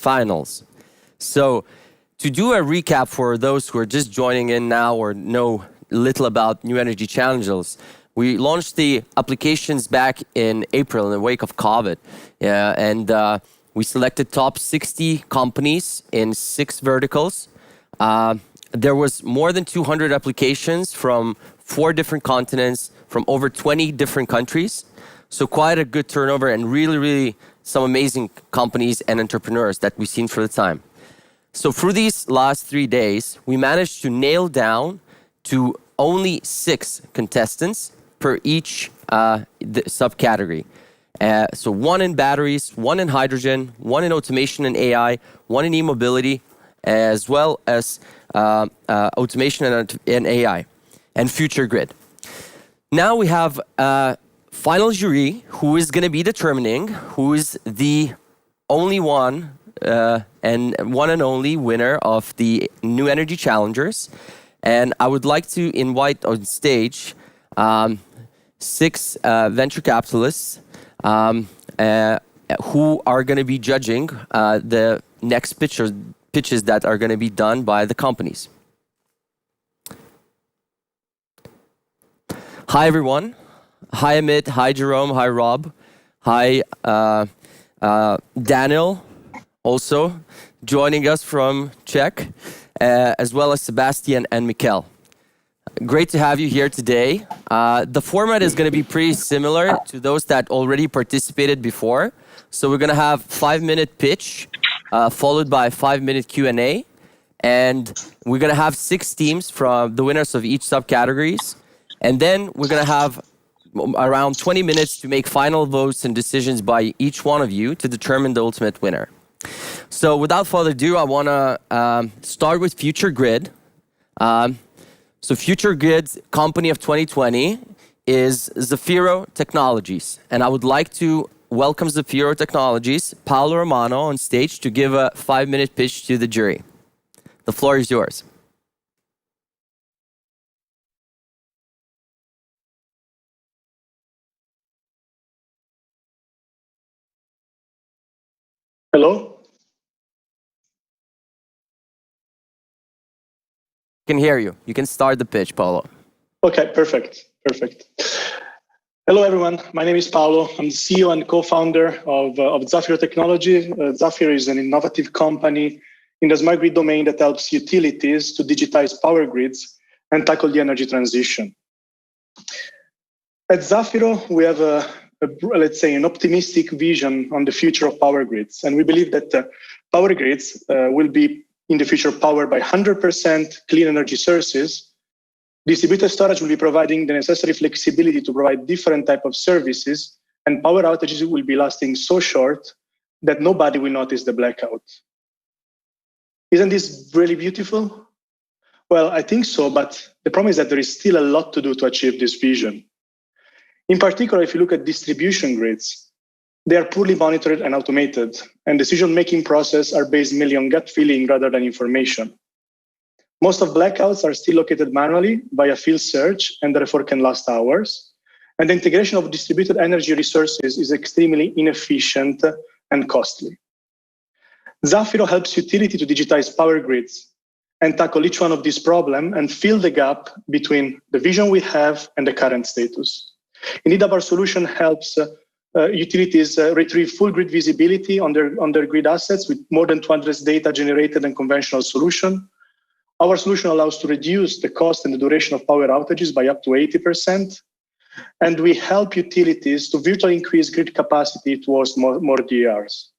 finals. So to do a recap for those who are just joining in now or know little about New Energy Challenges, we launched the applications back in April in the wake of COVID. And we selected top 60 companies in 6 verticals. There was more than 200 applications from 4 different continents, from over 20 different countries. So quite a good turnover and really some amazing companies and entrepreneurs that we've seen for the time. So through these last 3 days, we managed to nail down to only 6 contestants per each subcategory. So 1 in batteries, 1 in hydrogen, 1 in automation and AI, 1 in e-mobility, as well as automation and AI, and future grid. Now we have a final jury who is going to be determining who is the only one and only winner of the New Energy Challengers. And I would like to invite on stage 6 venture capitalists who are going to be judging the next pitches that are going to be done by the companies. Hi, everyone. Hi, Amit. Hi, Jerome. Hi, Rob. Hi, Daniel, also joining us from Czech, as well as Sebastian and Mikkel. Great to have you here today. The format is going to be pretty similar to those that already participated before. So we're going to have 5-minute pitch, followed by 5-minute Q&A. And we're going to have 6 teams from the winners of each subcategories. And then we're going to have around 20 minutes to make final votes and decisions by each one of you to determine the ultimate winner. So without further ado, I want to start with Future Grid. So Future Grid's company of 2020 is Zafiro Technologies. And I would like to welcome Zafiro Technologies, Paolo Romano, on stage to give a 5-minute pitch to the jury. The floor is yours. Hello? I can hear you. You can start the pitch, Paolo. Okay, perfect. Hello, everyone. My name is Paolo. I'm the CEO and co-founder of Zafiro Technology. Zafiro is an innovative company in the smart grid domain that helps utilities to digitize power grids and tackle the energy transition. At Zafiro, we have let's say, an optimistic vision on the future of power grids. And we believe that power grids will be in the future powered by 100% clean energy sources. Distributed storage will be providing the necessary flexibility to provide different types of services, and power outages will be lasting so short that nobody will notice the blackout. Isn't this really beautiful? Well, I think so, but the problem is that there is still a lot to do to achieve this vision. In particular, if you look at distribution grids, they are poorly monitored and automated, and decision-making processes are based mainly on gut feeling rather than information. Most of blackouts are still located manually via field search and therefore can last hours. And the integration of distributed energy resources is extremely inefficient and costly. Zafiro helps utility to digitize power grids and tackle each one of these problems and fill the gap between the vision we have and the current status. Indeed, our solution helps utilities retrieve full grid visibility on their grid assets with more than 200 data generated in conventional solution. Our solution allows to reduce the cost and the duration of power outages by up to 80%. And we help utilities to virtually increase grid capacity towards more DERs.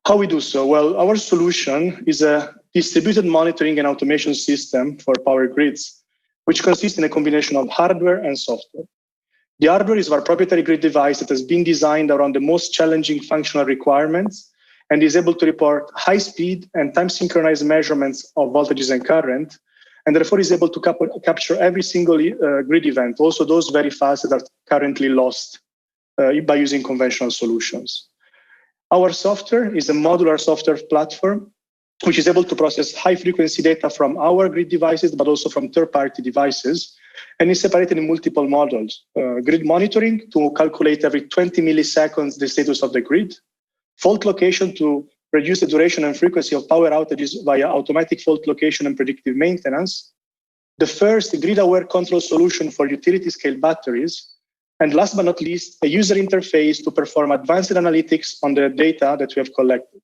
How we do so? Well, our solution is a distributed monitoring and automation system for power grids, which consists in a combination of hardware and software. The hardware is our proprietary grid device that has been designed around the most challenging functional requirements and is able to report high speed and time synchronized measurements of voltages and current, and therefore is able to capture every single grid event, also those very fast that are currently lost by using conventional solutions. Our software is a modular software platform, which is able to process high frequency data from our grid devices, but also from third-party devices, and is separated in multiple modules. Grid monitoring to calculate every 20 milliseconds the status of the grid, fault location to reduce the duration and frequency of power outages via automatic fault location and predictive maintenance, the first grid-aware control solution for utility-scale batteries, and last but not least, a user interface to perform advanced analytics on the data that we have collected.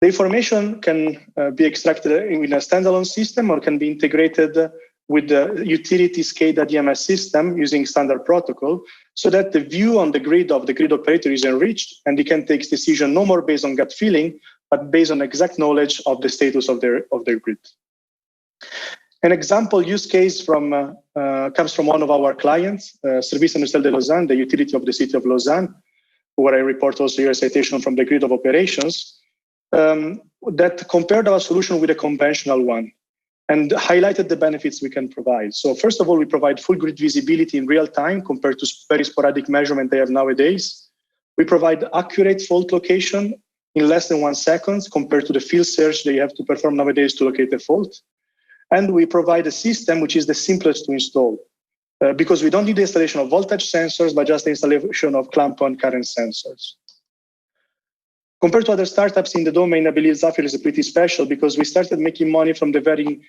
The information can be extracted in a standalone system or can be integrated with the utility SCADA DMS system using standard protocol, so that the view on the grid of the grid operator is enriched and they can take decision no more based on gut feeling, but based on exact knowledge of the status of their grid. An example use case comes from one of our clients, Service Industriel de Lausanne, the utility of the city of Lausanne, where I report also your citation from the grid of operations, that compared our solution with a conventional one and highlighted the benefits we can provide. So first of all, we provide full grid visibility in real time compared to very sporadic measurement they have nowadays. We provide accurate fault location in less than 1 second compared to the field search they have to perform nowadays to locate a fault. And we provide a system which is the simplest to install because we don't need the installation of voltage sensors, but just the installation of clamp-on current sensors. Compared to other startups in the domain, I believe Zafiro is pretty special because we started making money from the very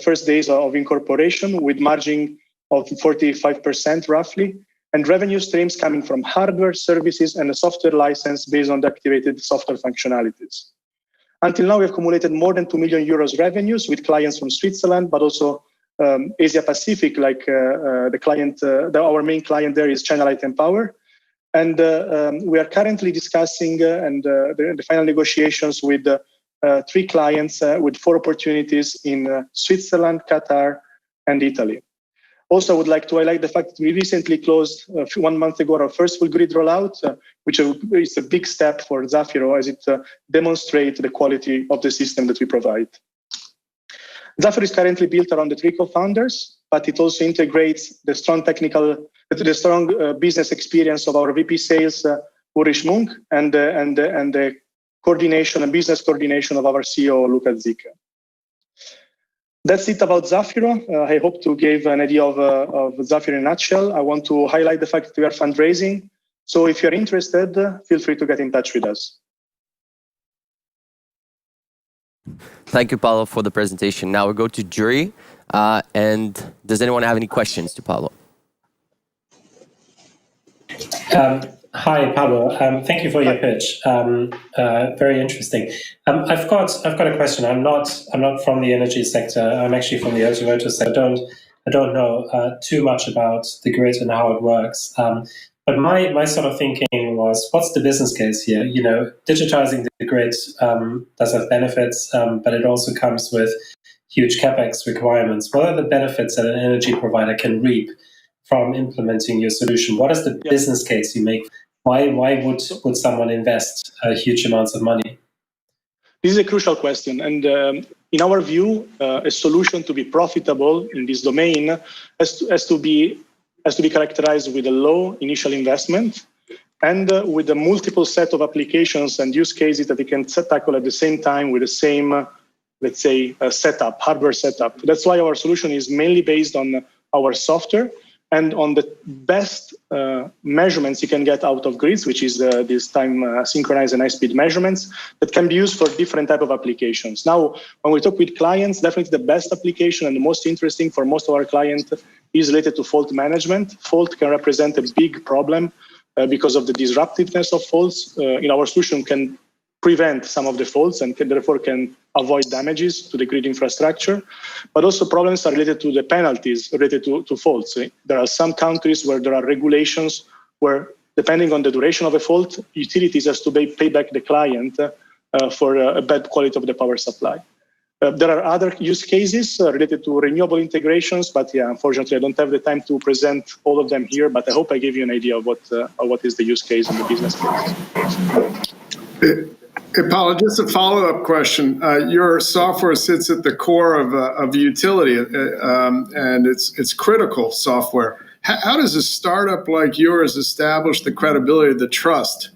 first days of incorporation with margin of 45% roughly, and revenue streams coming from hardware, services, and a software license based on the activated software functionalities. Until now, we have accumulated more than 2 million euros revenues with clients from Switzerland, but also Asia Pacific, like our main client there is China Light and Power. And we are currently discussing the final negotiations with 3 clients with 4 opportunities in Switzerland, Qatar, and Italy. Also, I would like to highlight the fact that we recently closed 1 month ago our first full grid rollout, which is a big step for Zafiro as it demonstrates the quality of the system that we provide. Zafiro is currently built around the 3 co-founders, but it also integrates the strong business experience of our VP Sales, Ulrich Munk, and the coordination and business coordination of our CEO, Luca Zicca. That's it about Zafiro. I hope to give an idea of Zafiro in a nutshell. I want to highlight the fact that we are fundraising. So if you're interested, feel free to get in touch with us. Thank you, Paolo, for the presentation. Now we go to jury. And does anyone have any questions to Paolo? Hi, Paolo. Thank you for your pitch. Very interesting. I've got a question. I'm not from the energy sector. I'm actually from the automotive sector. I don't know too much about the grid and how it works. But my sort of thinking was, what's the business case here? You know, digitizing the grid does have benefits, but it also comes with huge capex requirements. What are the benefits that an energy provider can reap from implementing your solution? What is the business case you make? Why would someone invest huge amounts of money? This is a crucial question, and in our view, a solution to be profitable in this domain has to be characterized with a low initial investment and with a multiple set of applications and use cases that it can tackle at the same time with the same, let's say, hardware setup. That's why our solution is mainly based on our software and on the best measurements you can get out of grids, which is this time synchronized and high-speed measurements that can be used for different type of applications. Now, when we talk with clients, definitely the best application and the most interesting for most of our clients is related to fault management. Fault can represent a big problem because of the disruptiveness of faults. In our solution can prevent some of the faults and therefore can avoid damages to the grid infrastructure. But also problems are related to the penalties related to faults. There are some countries where there are regulations where, depending on the duration of a fault, utilities has to pay back the client for a bad quality of the power supply. There are other use cases related to renewable integrations, but unfortunately, I don't have the time to present all of them here, but I hope I gave you an idea of what is the use case and the business case. Hey, Paolo, just a follow-up question. Your software sits at the core of the utility, and it's critical software. How does a startup like yours establish the credibility, the trust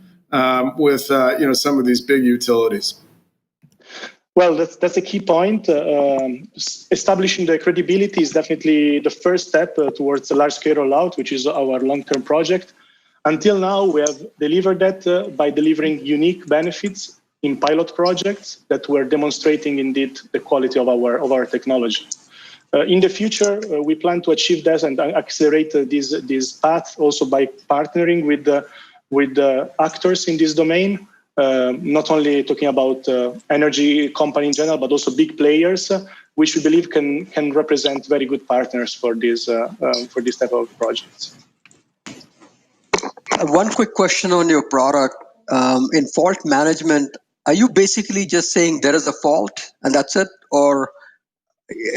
with some of these big utilities? Well, that's a key point. Establishing the credibility is definitely the first step towards a large-scale rollout, which is our long-term project. Until now, we have delivered that by delivering unique benefits in pilot projects that were demonstrating indeed the quality of our technology. In the future, we plan to achieve that and accelerate this path also by partnering with the actors in this domain, not only talking about energy company in general, but also big players, which we believe can represent very good partners for this type of projects. One quick question on your product. In fault management, are you basically just saying there is a fault and that's it? Or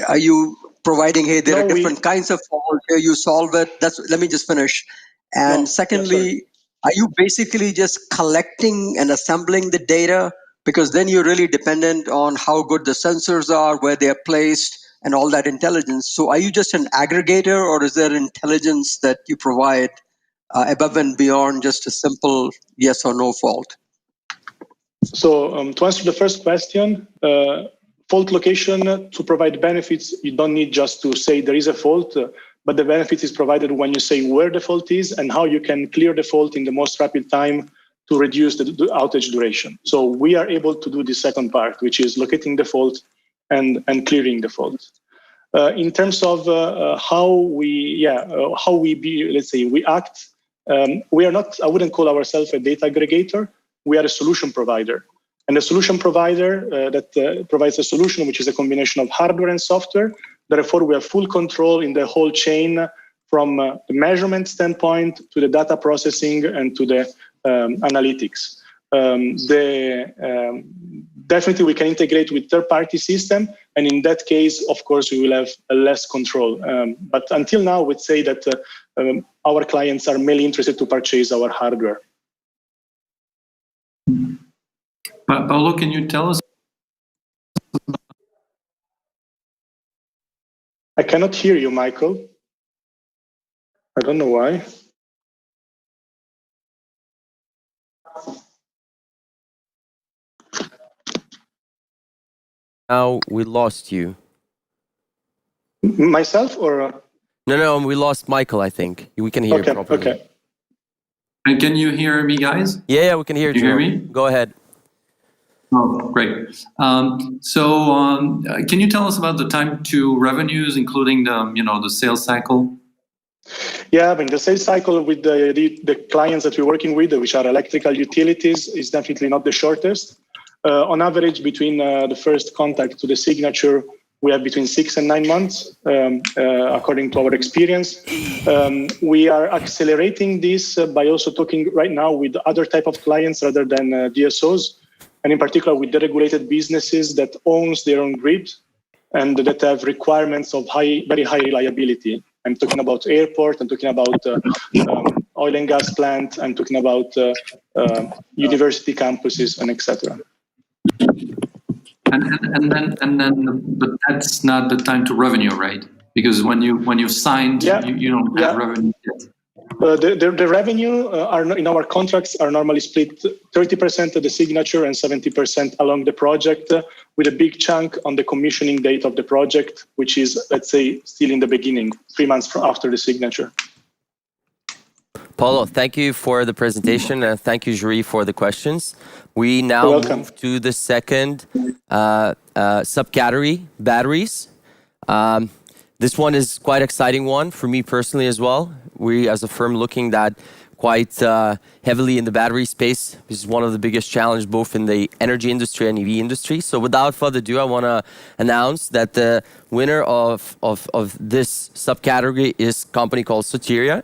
are you providing, hey, there are different kinds of faults, here you solve it? Let me just finish. And secondly, are you basically just collecting and assembling the data? Because then you're really dependent on how good the sensors are, where they're placed, and all that intelligence. So are you just an aggregator, or is there intelligence that you provide above and beyond just a simple yes or no fault? So to answer the first question, fault location, to provide benefits, you don't need just to say there is a fault, but the benefit is provided when you say where the fault is and how you can clear the fault in the most rapid time to reduce the outage duration. So we are able to do the second part, which is locating the fault and clearing the fault. In terms of how we act, we are not, I wouldn't call ourselves a data aggregator. We are a solution provider. And the solution provider that provides a solution, which is a combination of hardware and software. Therefore, we have full control in the whole chain from the measurement standpoint to the data processing and to the analytics. Definitely, we can integrate with third-party system. And in that case, of course, we will have less control. But until now, I would say that our clients are mainly interested to purchase our hardware. Paolo, can you tell us? I cannot hear you, Michael. I don't know why. Now we lost you. Myself or? No, we lost Michael, I think. We can hear you properly. Okay. And can you hear me, guys? Yeah, we can hear you. You hear me? Go ahead. Oh, great. Can you tell us about the time to revenues, including the sales cycle? Yeah, I mean, the sales cycle with the clients that we're working with, which are electrical utilities, is definitely not the shortest. On average, between the first contact to the signature, we have between 6 and 9 months, according to our experience. We are accelerating this by also talking right now with other type of clients rather than DSOs, and in particular with the regulated businesses that owns their own grid and that have requirements of very high reliability. I'm talking about airport, I'm talking about oil and gas plant, I'm talking about university campuses, and etc. But that's not the time to revenue, right? Because when you've signed, you don't have revenue yet. The revenue in our contracts are normally split 30% at the signature and 70% along the project, with a big chunk on the commissioning date of the project, which is, let's say, still in the beginning, 3 months after the signature. Paolo, thank you for the presentation, and thank you, Jury, for the questions. We now move to the second subcategory, batteries. This one is quite exciting one for me personally as well. We, as a firm, looking at quite heavily in the battery space. This is one of the biggest challenges both in the energy industry and EV industry. So without further ado, I want to announce that the winner of this subcategory is a company called Soteria.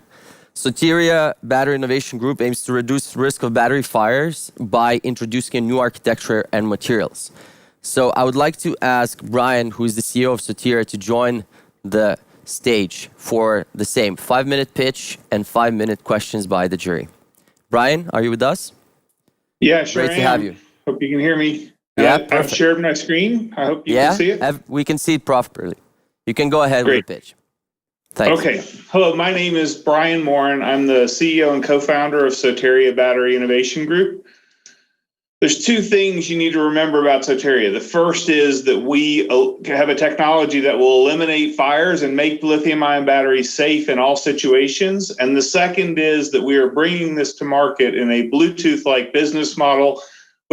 Soteria Battery Innovation Group aims to reduce risk of battery fires by introducing a new architecture and materials. So I would like to ask Brian, who is the CEO of Soteria, to join the stage for the same 5-minute pitch and 5-minute questions by the jury. Brian, are you with us? Yeah, sure. Great to have you. Hope you can hear me. Yeah, I've shared my screen. I hope you can see it. We can see it properly. You can go ahead with the pitch. Thanks. Okay. Hello, my name is Brian Morin. I'm the CEO and co-founder of Soteria Battery Innovation Group. There's two things you need to remember about Soteria. The first is that we have a technology that will eliminate fires and make lithium-ion batteries safe in all situations. And the second is that we are bringing this to market in a Bluetooth-like business model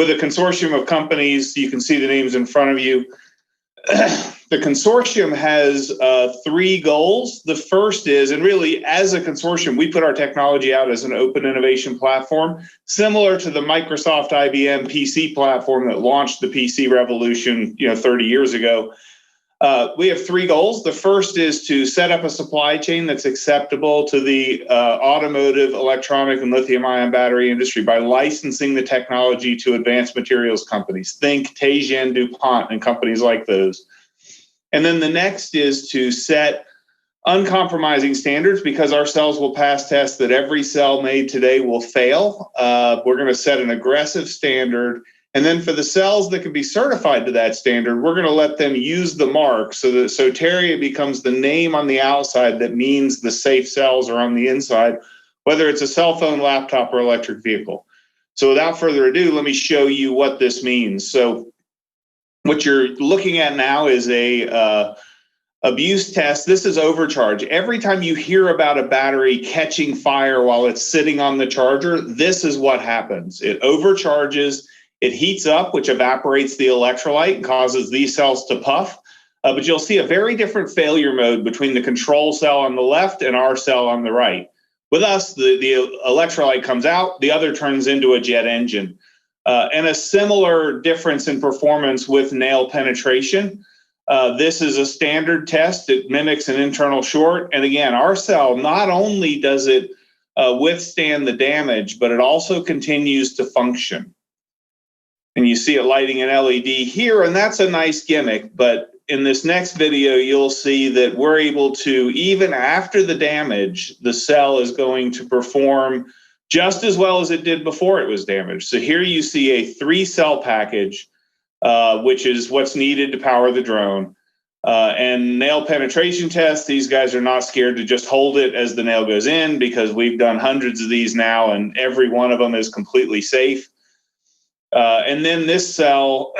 with a consortium of companies. You can see the names in front of you. The consortium has 3 goals. The first is, and really as a consortium, we put our technology out as an open innovation platform, similar to the Microsoft IBM PC platform that launched the PC revolution 30 years ago. We have 3 goals. The first is to set up a supply chain that's acceptable to the automotive, electronic, and lithium-ion battery industry by licensing the technology to advanced materials companies. Think Teijin, DuPont, and companies like those. And then the next is to set uncompromising standards, because our cells will pass tests that every cell made today will fail. We're going to set an aggressive standard. And then for the cells that can be certified to that standard, we're going to let them use the mark so that Soteria becomes the name on the outside that means the safe cells are on the inside, whether it's a cell phone, laptop, or electric vehicle. So without further ado, let me show you what this means. So what you're looking at now is a abuse test. This is overcharge. Every time you hear about a battery catching fire while it's sitting on the charger, this is what happens. It overcharges. It heats up, which evaporates the electrolyte and causes these cells to puff. But you'll see a very different failure mode between the control cell on the left and our cell on the right. With us, the electrolyte comes out, the other turns into a jet engine. And a similar difference in performance with nail penetration. This is a standard test. It mimics an internal short. And again, our cell, not only does it withstand the damage, but it also continues to function. And you see it lighting an LED here, and that's a nice gimmick. But in this next video, you'll see that we're able to, even after the damage, the cell is going to perform just as well as it did before it was damaged. So here you see a 3-cell package, which is what's needed to power the drone. And nail penetration tests, these guys are not scared to just hold it as the nail goes in, because we've done hundreds of these now, and every one of them is completely safe. And then this cell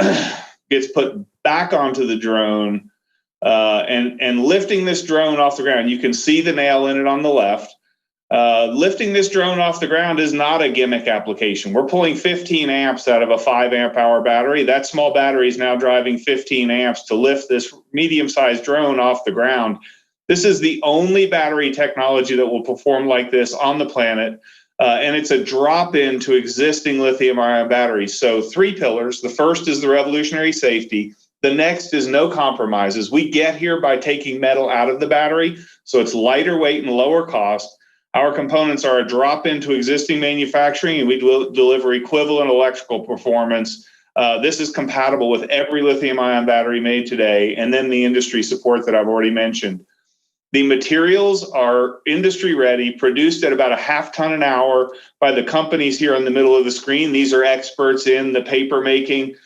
gets put back onto the drone, and lifting this drone off the ground. You can see the nail in it on the left. Lifting this drone off the ground is not a gimmick application. We're pulling 15 amps out of a 5 amp hour battery. That small battery is now driving 15 amps to lift this medium-sized drone off the ground. This is the only battery technology that will perform like this on the planet. And it's a drop-in to existing lithium-ion batteries. So 3 pillars. The first is the revolutionary safety. The next is no compromises. We get here by taking metal out of the battery, so it's lighter weight and lower cost. Our components are a drop-in to existing manufacturing, and we deliver equivalent electrical performance. This is compatible with every lithium-ion battery made today, and then the industry support that I've already mentioned. The materials are industry ready, produced at about a half ton an hour by the companies here in the middle of the screen. These are experts in the paper making,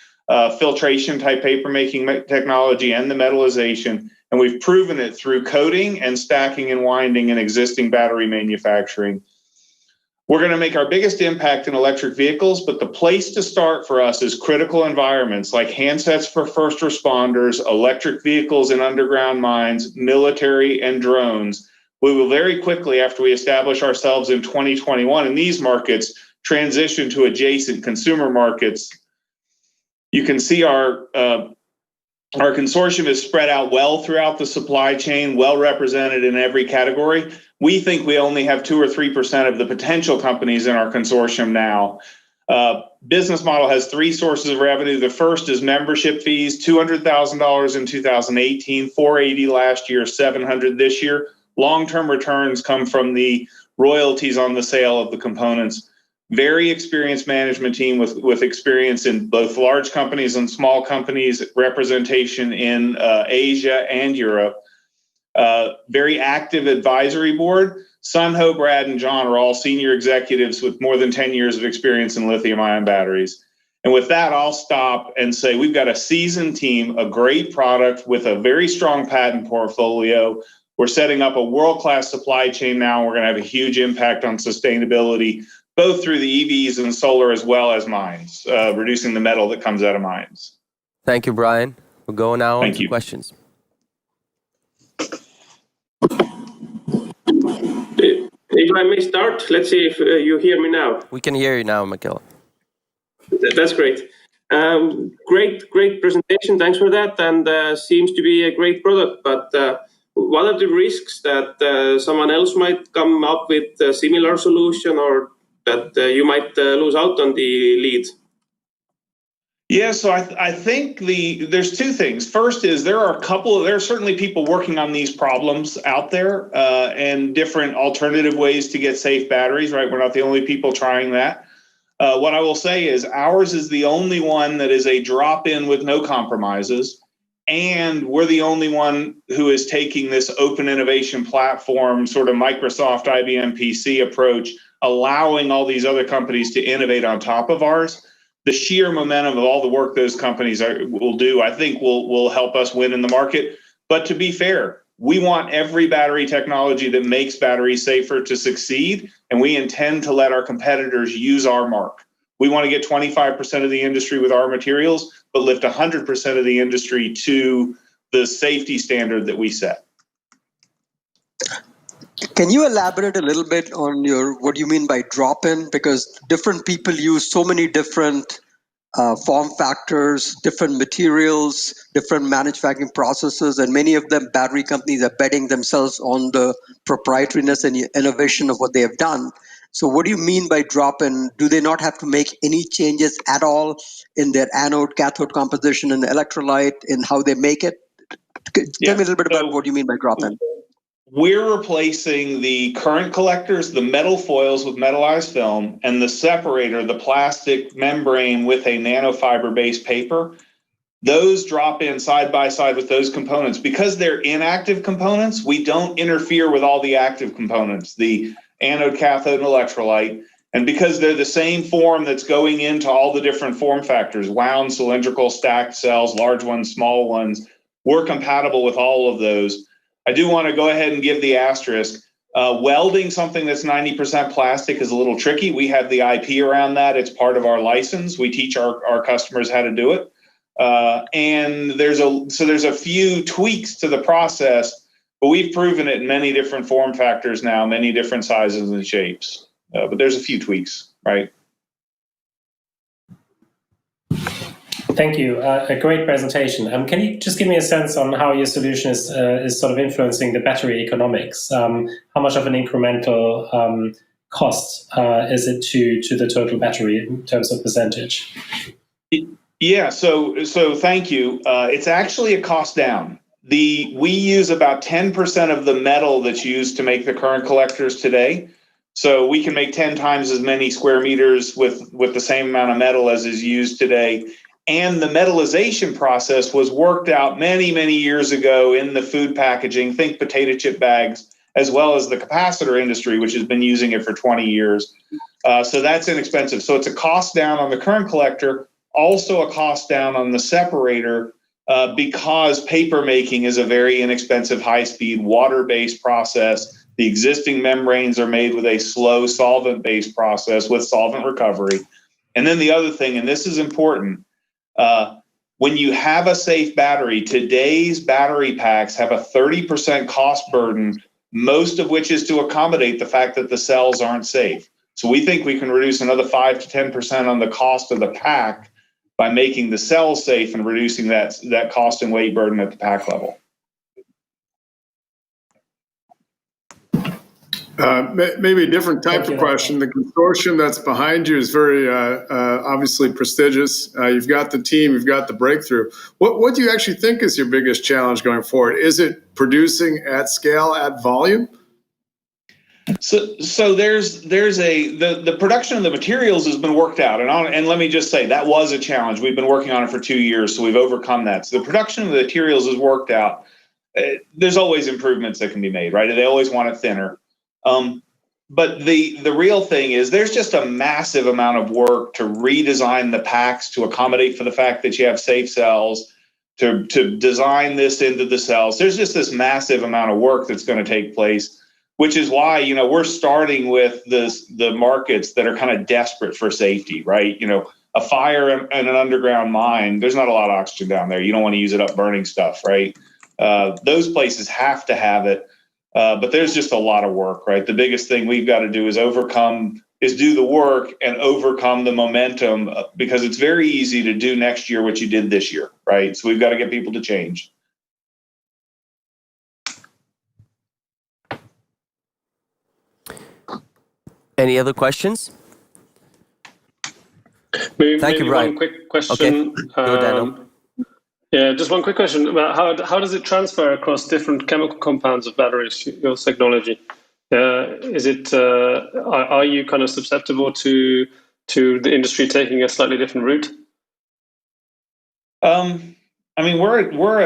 filtration type paper making technology and the metallization. And we've proven it through coating and stacking and winding in existing battery manufacturing. We're going to make our biggest impact in electric vehicles, but the place to start for us is critical environments like handsets for first responders, electric vehicles in underground mines, military, and drones. We will very quickly, after we establish ourselves in 2021 in these markets, transition to adjacent consumer markets. You can see our consortium is spread out well throughout the supply chain, well represented in every category. We think we only have 2 or 3% of the potential companies in our consortium now. Business model has 3 sources of revenue. The first is membership fees, $200,000 in 2018, $480 last year, $700 this year. Long-term returns come from the royalties on the sale of the components. Very experienced management team with experience in both large companies and small companies, representation in Asia and Europe. Very active advisory board. Sunho, Brad, and John are all senior executives with more than 10 years of experience in lithium-ion batteries. And with that, I'll stop and say we've got a seasoned team, a great product with a very strong patent portfolio. We're setting up a world-class supply chain now. We're going to have a huge impact on sustainability, both through the EVs and solar as well as mines, reducing the metal that comes out of mines. Thank you, Brian. We'll go now on to questions. If I may start, let's see if you hear me now. We can hear you now, Michaela. That's great. Great presentation. Thanks for that. And seems to be a great product. But what are the risks that someone else might come up with a similar solution, or that you might lose out on the lead? Yeah, so I think there's two things. First is there are certainly people working on these problems out there and different alternative ways to get safe batteries, right? We're not the only people trying that. What I will say is ours is the only one that is a drop-in with no compromises. And we're the only one who is taking this open innovation platform, sort of Microsoft, IBM, PC approach, allowing all these other companies to innovate on top of ours. The sheer momentum of all the work those companies will do, I think will help us win in the market. But to be fair, we want every battery technology that makes batteries safer to succeed, and we intend to let our competitors use our mark. We want to get 25% of the industry with our materials, but lift 100% of the industry to the safety standard that we set. Can you elaborate a little bit on what you mean by drop-in? Because different people use so many different form factors, different materials, different manufacturing processes, and many of them battery companies are betting themselves on the proprietariness and innovation of what they have done. So what do you mean by drop-in? Do they not have to make any changes at all in their anode, cathode composition, and electrolyte, in how they make it? Tell me a little bit about what you mean by drop-in. We're replacing the current collectors, the metal foils with metallized film, and the separator, the plastic membrane with a nanofiber-based paper. Those drop in side by side with those components. Because they're inactive components, we don't interfere with all the active components, the anode, cathode, and electrolyte. And because they're the same form that's going into all the different form factors, wound, cylindrical, stacked cells, large ones, small ones, we're compatible with all of those. I do want to go ahead and give the asterisk. Welding something that's 90% plastic is a little tricky. We have the IP around that. It's part of our license. We teach our customers how to do it. And there's a few tweaks to the process, but we've proven it in many different form factors now, many different sizes and shapes. But there's a few tweaks, right? Thank you. A great presentation. Can you just give me a sense on how your solution is sort of influencing the battery economics? How much of an incremental cost is it to the total battery in terms of percentage? Yeah, so thank you. It's actually a cost down. We use about 10% of the metal that's used to make the current collectors today. So we can make 10 times as many square meters with the same amount of metal as is used today. And the metallization process was worked out many, many years ago in the food packaging, think potato chip bags, as well as the capacitor industry, which has been using it for 20 years. So that's inexpensive. So it's a cost down on the current collector, also a cost down on the separator, because paper making is a very inexpensive, high-speed, water-based process. The existing membranes are made with a slow solvent-based process with solvent recovery. And then the other thing, and this is important, when you have a safe battery, today's battery packs have a 30% cost burden, most of which is to accommodate the fact that the cells aren't safe. So we think we can reduce another 5 to 10% on the cost of the pack by making the cells safe and reducing that cost and weight burden at the pack level. Maybe a different type of question. The consortium that's behind you is very obviously prestigious. You've got the team, you've got the breakthrough. What do you actually think is your biggest challenge going forward? Is it producing at scale, at volume? So there's the production of the materials has been worked out, and let me just say that was a challenge. We've been working on it for 2 years, so we've overcome that. So the production of the materials is worked out. There's always improvements that can be made, right? They always want it thinner. But the real thing is there's just a massive amount of work to redesign the packs to accommodate for the fact that you have safe cells, to design this into the cells. There's just this massive amount of work that's going to take place, which is why, we're starting with the markets that are kind of desperate for safety, right? A fire in an underground mine, there's not a lot of oxygen down there. You don't want to use it up burning stuff, right? Those places have to have it. But there's just a lot of work, right? The biggest thing we've got to do is overcome is do the work and overcome the momentum, because it's very easy to do next year what you did this year, right? So we've got to get people to change. Any other questions? Maybe you, Brian. One quick question. Okay. Go, Daniel. Yeah, just one quick question about how does it transfer across different chemical compounds of batteries, your technology? Is it are you kind of susceptible to the industry taking a slightly different route? I mean, we're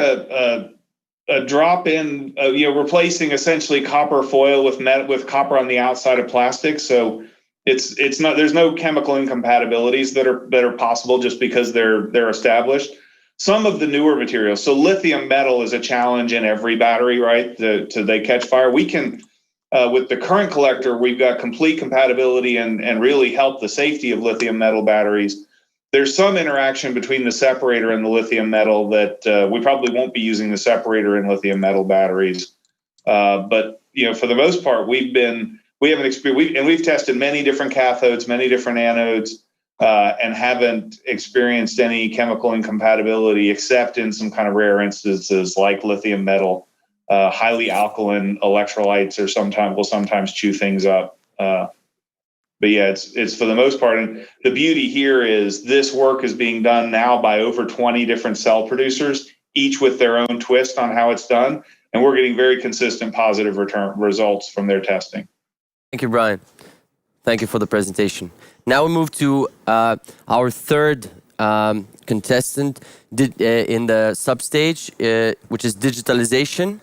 a drop in, replacing essentially copper foil with copper on the outside of plastic. So it's not, there's no chemical incompatibilities that are possible just because they're established. Some of the newer materials, so lithium metal is a challenge in every battery, right? They catch fire. We can, with the current collector, we've got complete compatibility and really help the safety of lithium metal batteries. There's some interaction between the separator and the lithium metal that we probably won't be using the separator in lithium metal batteries. But for the most part, we've tested many different cathodes, many different anodes, and haven't experienced any chemical incompatibility except in some kind of rare instances like lithium metal. Highly alkaline electrolytes will sometimes chew things up. But yeah, it's for the most part. And the beauty here is this work is being done now by over 20 different cell producers, each with their own twist on how it's done. And we're getting very consistent positive results from their testing. Thank you, Brian. Thank you for the presentation. Now we move to our third contestant in the substage, which is digitalization.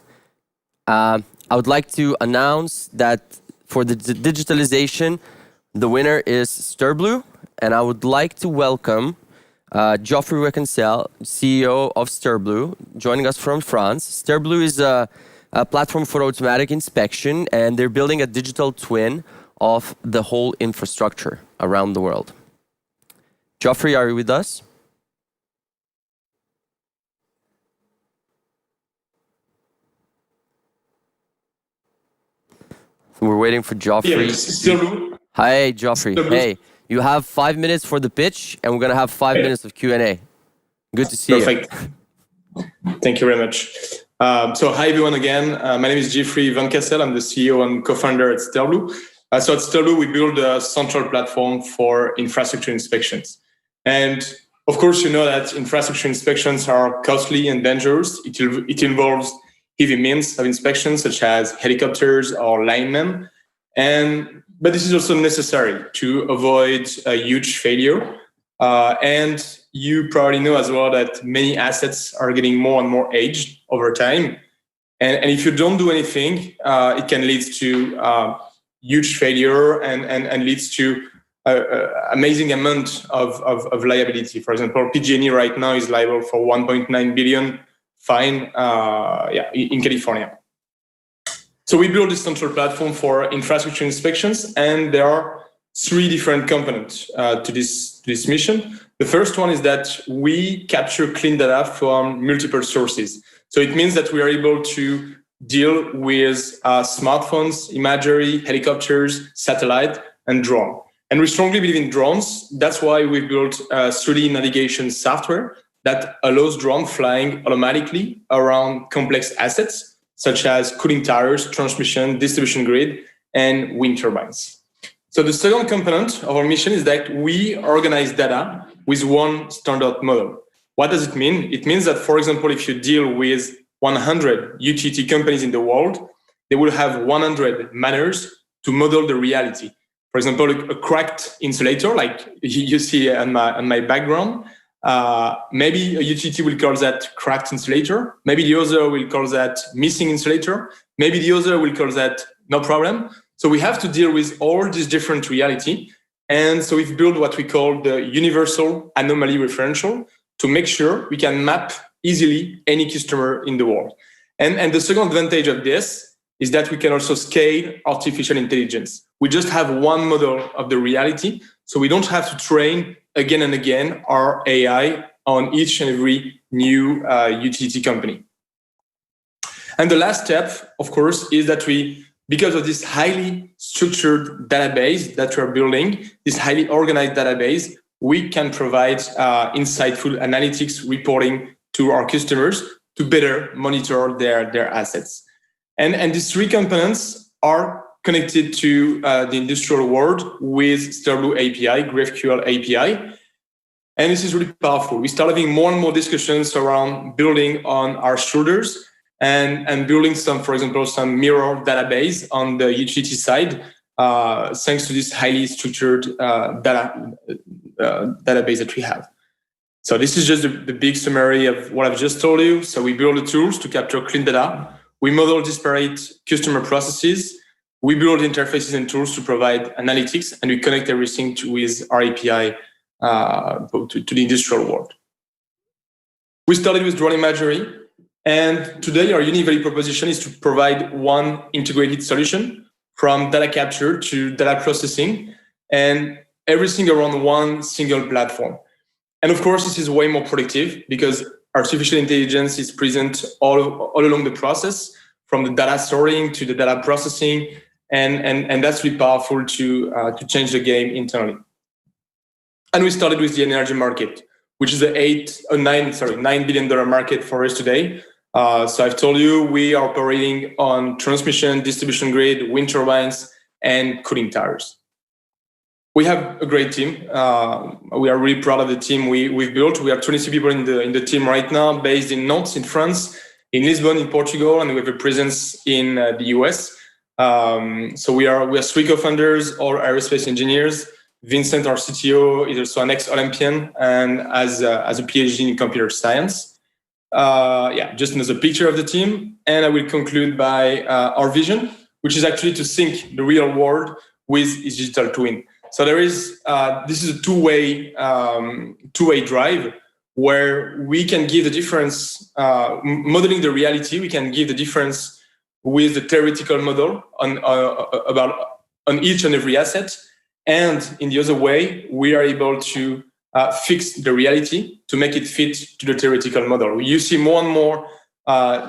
I would like to announce that for the digitalization, the winner is StirBlue, and I would like to welcome Geoffrey Wecancel, CEO of StirBlue, joining us from France. StirBlue is a platform for automatic inspection, and they're building a digital twin of the whole infrastructure around the world. Geoffrey, are you with us? We're waiting for Geoffrey. StirBlue. Hi, Geoffrey. StirBlue. Hey, you have 5 minutes for the pitch, and we're going to have 5 minutes of Q&A. Good to see Perfect. you. Thank you very much. So hi, everyone, again. My name is Geoffrey Wecancel. I'm the CEO and co-founder at StirBlue. So at StirBlue, we build a central platform for infrastructure inspections. And of course, you know that infrastructure inspections are costly and dangerous. It involves heavy means of inspection, such as helicopters or linemen. But this is also necessary to avoid a huge failure. And you probably know as well that many assets are getting more and more aged over time. And if you don't do anything, it can lead to huge failure and leads to amazing amount of liability. For example, PG&E right now is liable for 1.9 billion fine in California. So we built this central platform for infrastructure inspections, and there are 3 different components to this mission. The first one is that we capture clean data from multiple sources. So it means that we are able to deal with smartphones, imagery, helicopters, satellite, and drone. And we strongly believe in drones. That's why we built 3D navigation software that allows drone flying automatically around complex assets, such as cooling towers, transmission, distribution grid, and wind turbines. So the second component of our mission is that we organize data with one standard model. What does it mean? It means that, for example, if you deal with 100 utility companies in the world, they will have 100 manners to model the reality. For example, a cracked insulator, like you see on my background, maybe a utility will call that cracked insulator. Maybe the other will call that missing insulator. Maybe the other will call that no problem. So we have to deal with all these different reality. And so we've built what we call the universal anomaly referential to make sure we can map easily any customer in the world. And the second advantage of this is that we can also scale artificial intelligence. We just have one model of the reality, so we don't have to train again and again our AI on each and every new utility company. And the last step, of course, is that we because of this highly structured database that we're building, this highly organized database, we can provide insightful analytics reporting to our customers to better monitor their assets. And these three components are connected to the industrial world with Sterblue API, GraphQL API. And this is really powerful. We start having more and more discussions around building on our shoulders and building some, for example, some mirror database on the utility side, thanks to this highly structured database that we have. So this is just the big summary of what I've just told you. So we build the tools to capture clean data. We model disparate customer processes. We build interfaces and tools to provide analytics, and we connect everything with our API to the industrial world. We started with drone imagery, and today our unique value proposition is to provide one integrated solution from data capture to data processing and everything around one single platform. And of course, this is way more productive because artificial intelligence is present all along the process, from the data storing to the data processing, and that's really powerful to change the game internally. And we started with the energy market, which is a $9 billion market for us today. So I've told you we are operating on transmission, distribution grid, wind turbines, and cooling towers. We have a great team. We are really proud of the team we've built. We have 22 people in the team right now, based in Nantes, in France, in Lisbon, in Portugal, and we have a presence in the US. So we are 3 co-founders, all aerospace engineers. Vincent, our CTO, is also an ex-Olympian and has a PhD in computer science. Just another picture of the team. And I will conclude by our vision, which is actually to sync the real world with its digital twin. So there is this is a two-way drive where we can give the difference, modeling the reality. We can give the difference with the theoretical model on each and every asset, and in the other way, we are able to fix the reality to make it fit to the theoretical model. You see more and more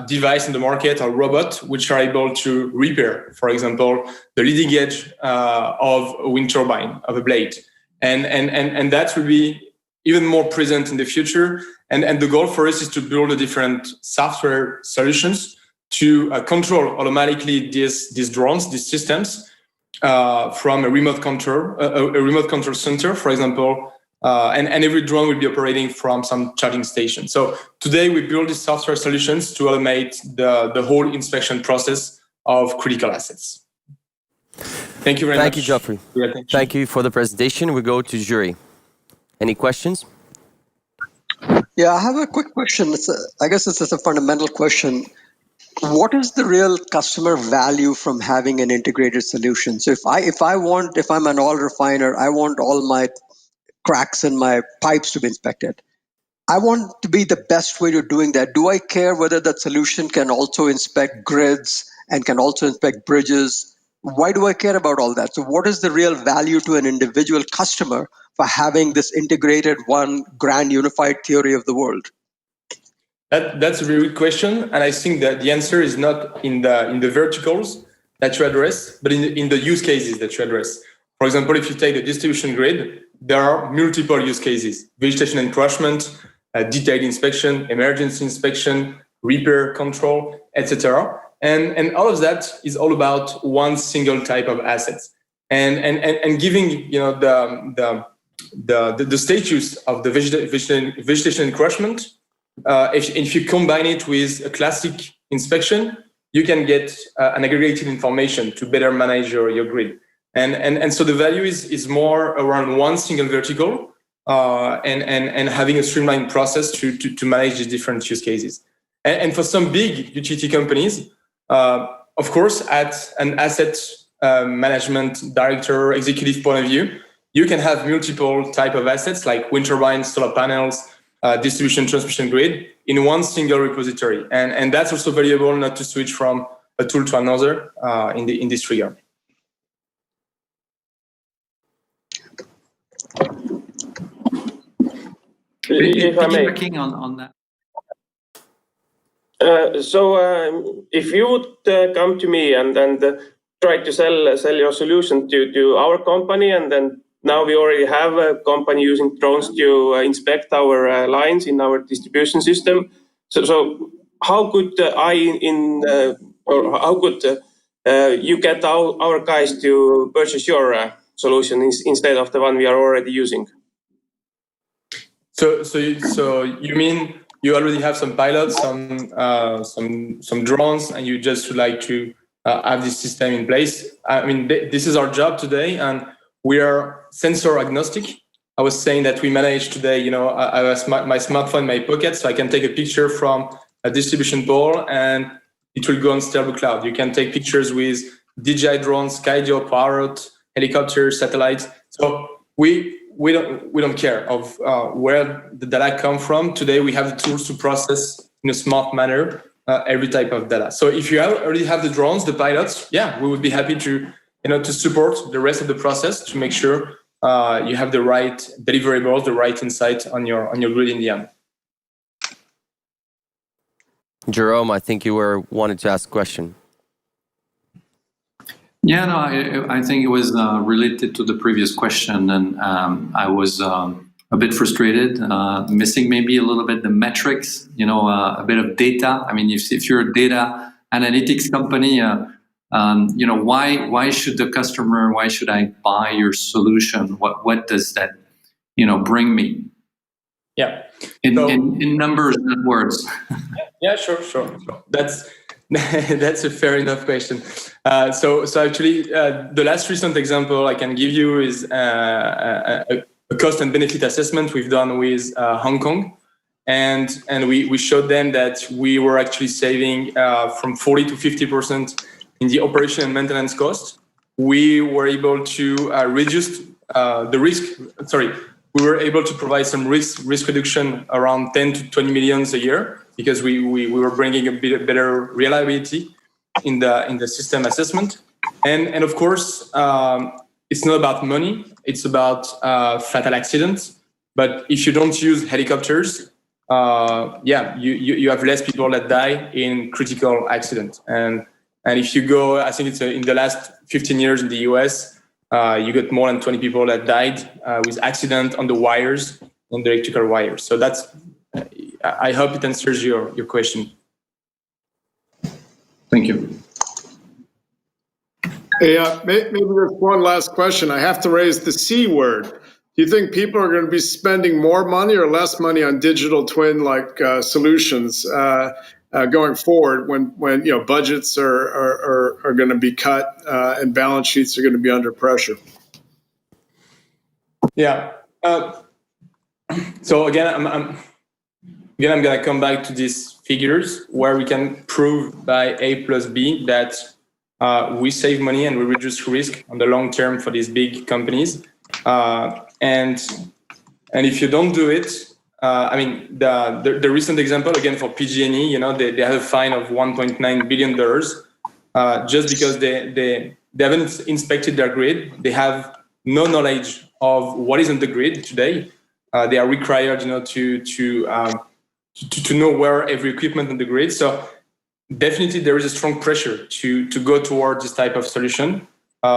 device in the market or robot which are able to repair, for example, the leading edge of a wind turbine, of a blade, and that will be even more present in the future. And the goal for us is to build the different software solutions to control automatically these drones, these systems, from a remote control center, for example. And every drone will be operating from some charging station. So today we build these software solutions to automate the whole inspection process of critical assets. Thank you very much. Thank you, Geoffrey. Thank you for the presentation. We go to jury. Any questions? Yeah, I have a quick question. I guess this is a fundamental question. What is the real customer value from having an integrated solution? So if I'm an oil refiner, I want all my cracks in my pipes to be inspected. I want to be the best way to doing that. Do I care whether that solution can also inspect grids and can also inspect bridges? Why do I care about all that? So what is the real value to an individual customer for having this integrated one grand unified theory of the world? That's a very good question, and I think that the answer is not in the verticals that you address, but in the use cases that you address. For example, if you take the distribution grid, there are multiple use cases: vegetation encroachment, detailed inspection, emergency inspection, repair control, etc. And all of that is all about one single type of assets, and giving the status of the vegetation encroachment. If you combine it with a classic inspection, you can get an aggregated information to better manage your grid. And so the value is more around one single vertical and having a streamlined process to manage these different use cases. And for some big utility companies, of course, at an asset management director, executive point of view, you can have multiple type of assets like wind turbines, solar panels, distribution transmission grid in one single repository. And that's also valuable not to switch from a tool to another in this regard. If I may. Piggybacking on that. So if you would come to me and tried to sell your solution to our company, and then now we already have a company using drones to inspect our lines in our distribution system. So how could you get our guys to purchase your solution instead of the one we are already using? So you mean you already have some pilots, some drones, and you just would like to have this system in place? I mean, this is our job today, and we are sensor agnostic. I was saying that we manage today, I have my smartphone in my pocket, so I can take a picture from a distribution pole and it will go on Sterlo Cloud. You can take pictures with DJI drones, Skydio, Parrot, helicopters, satellites. So we don't care of where the data come from. Today we have the tools to process in a smart manner every type of data. So if you already have the drones, the pilots, we would be happy to to support the rest of the process to make sure you have the right deliverables, the right insight on your grid in the end. Jerome, I think you wanted to ask a question. Yeah, no, I think it was related to the previous question, and I was a bit frustrated, missing maybe a little bit the metrics, a bit of data. I mean, if you're a data analytics company, why should the customer, why should I buy your solution? What does that, bring me? Yeah. In numbers, not words. Yeah, sure. That's a fair enough question. So actually, the last recent example I can give you is a cost and benefit assessment we've done with Hong Kong, and we showed them that we were actually saving from 40 to 50% in the operation and maintenance cost. We were able to reduce the risk. We were able to provide some risk reduction around 10 to 20 million a year, because we were bringing a bit better reliability in the system assessment. And of course, it's not about money, it's about fatal accidents. But if you don't use helicopters, you have less people that die in critical accidents. And if you go, I think it's in the last 15 years in the US, you got more than 20 people that died with accident on the wires, on the electrical wires. So that's, I hope it answers your question. Thank you. Hey, maybe there's one last question. I have to raise the C word. Do you think people are going to be spending more money or less money on digital twin-like solutions going forward when budgets are going to be cut and balance sheets are going to be under pressure? Yeah. So again, I'm going to come back to these figures where we can prove by A plus B that we save money and we reduce risk on the long term for these big companies. And if you don't do it, the recent example again for PG&E, they have a fine of $1.9 billion just because they haven't inspected their grid. They have no knowledge of what is on the grid today. They are required, to know where every equipment on the grid. So definitely there is a strong pressure to go towards this type of solution. We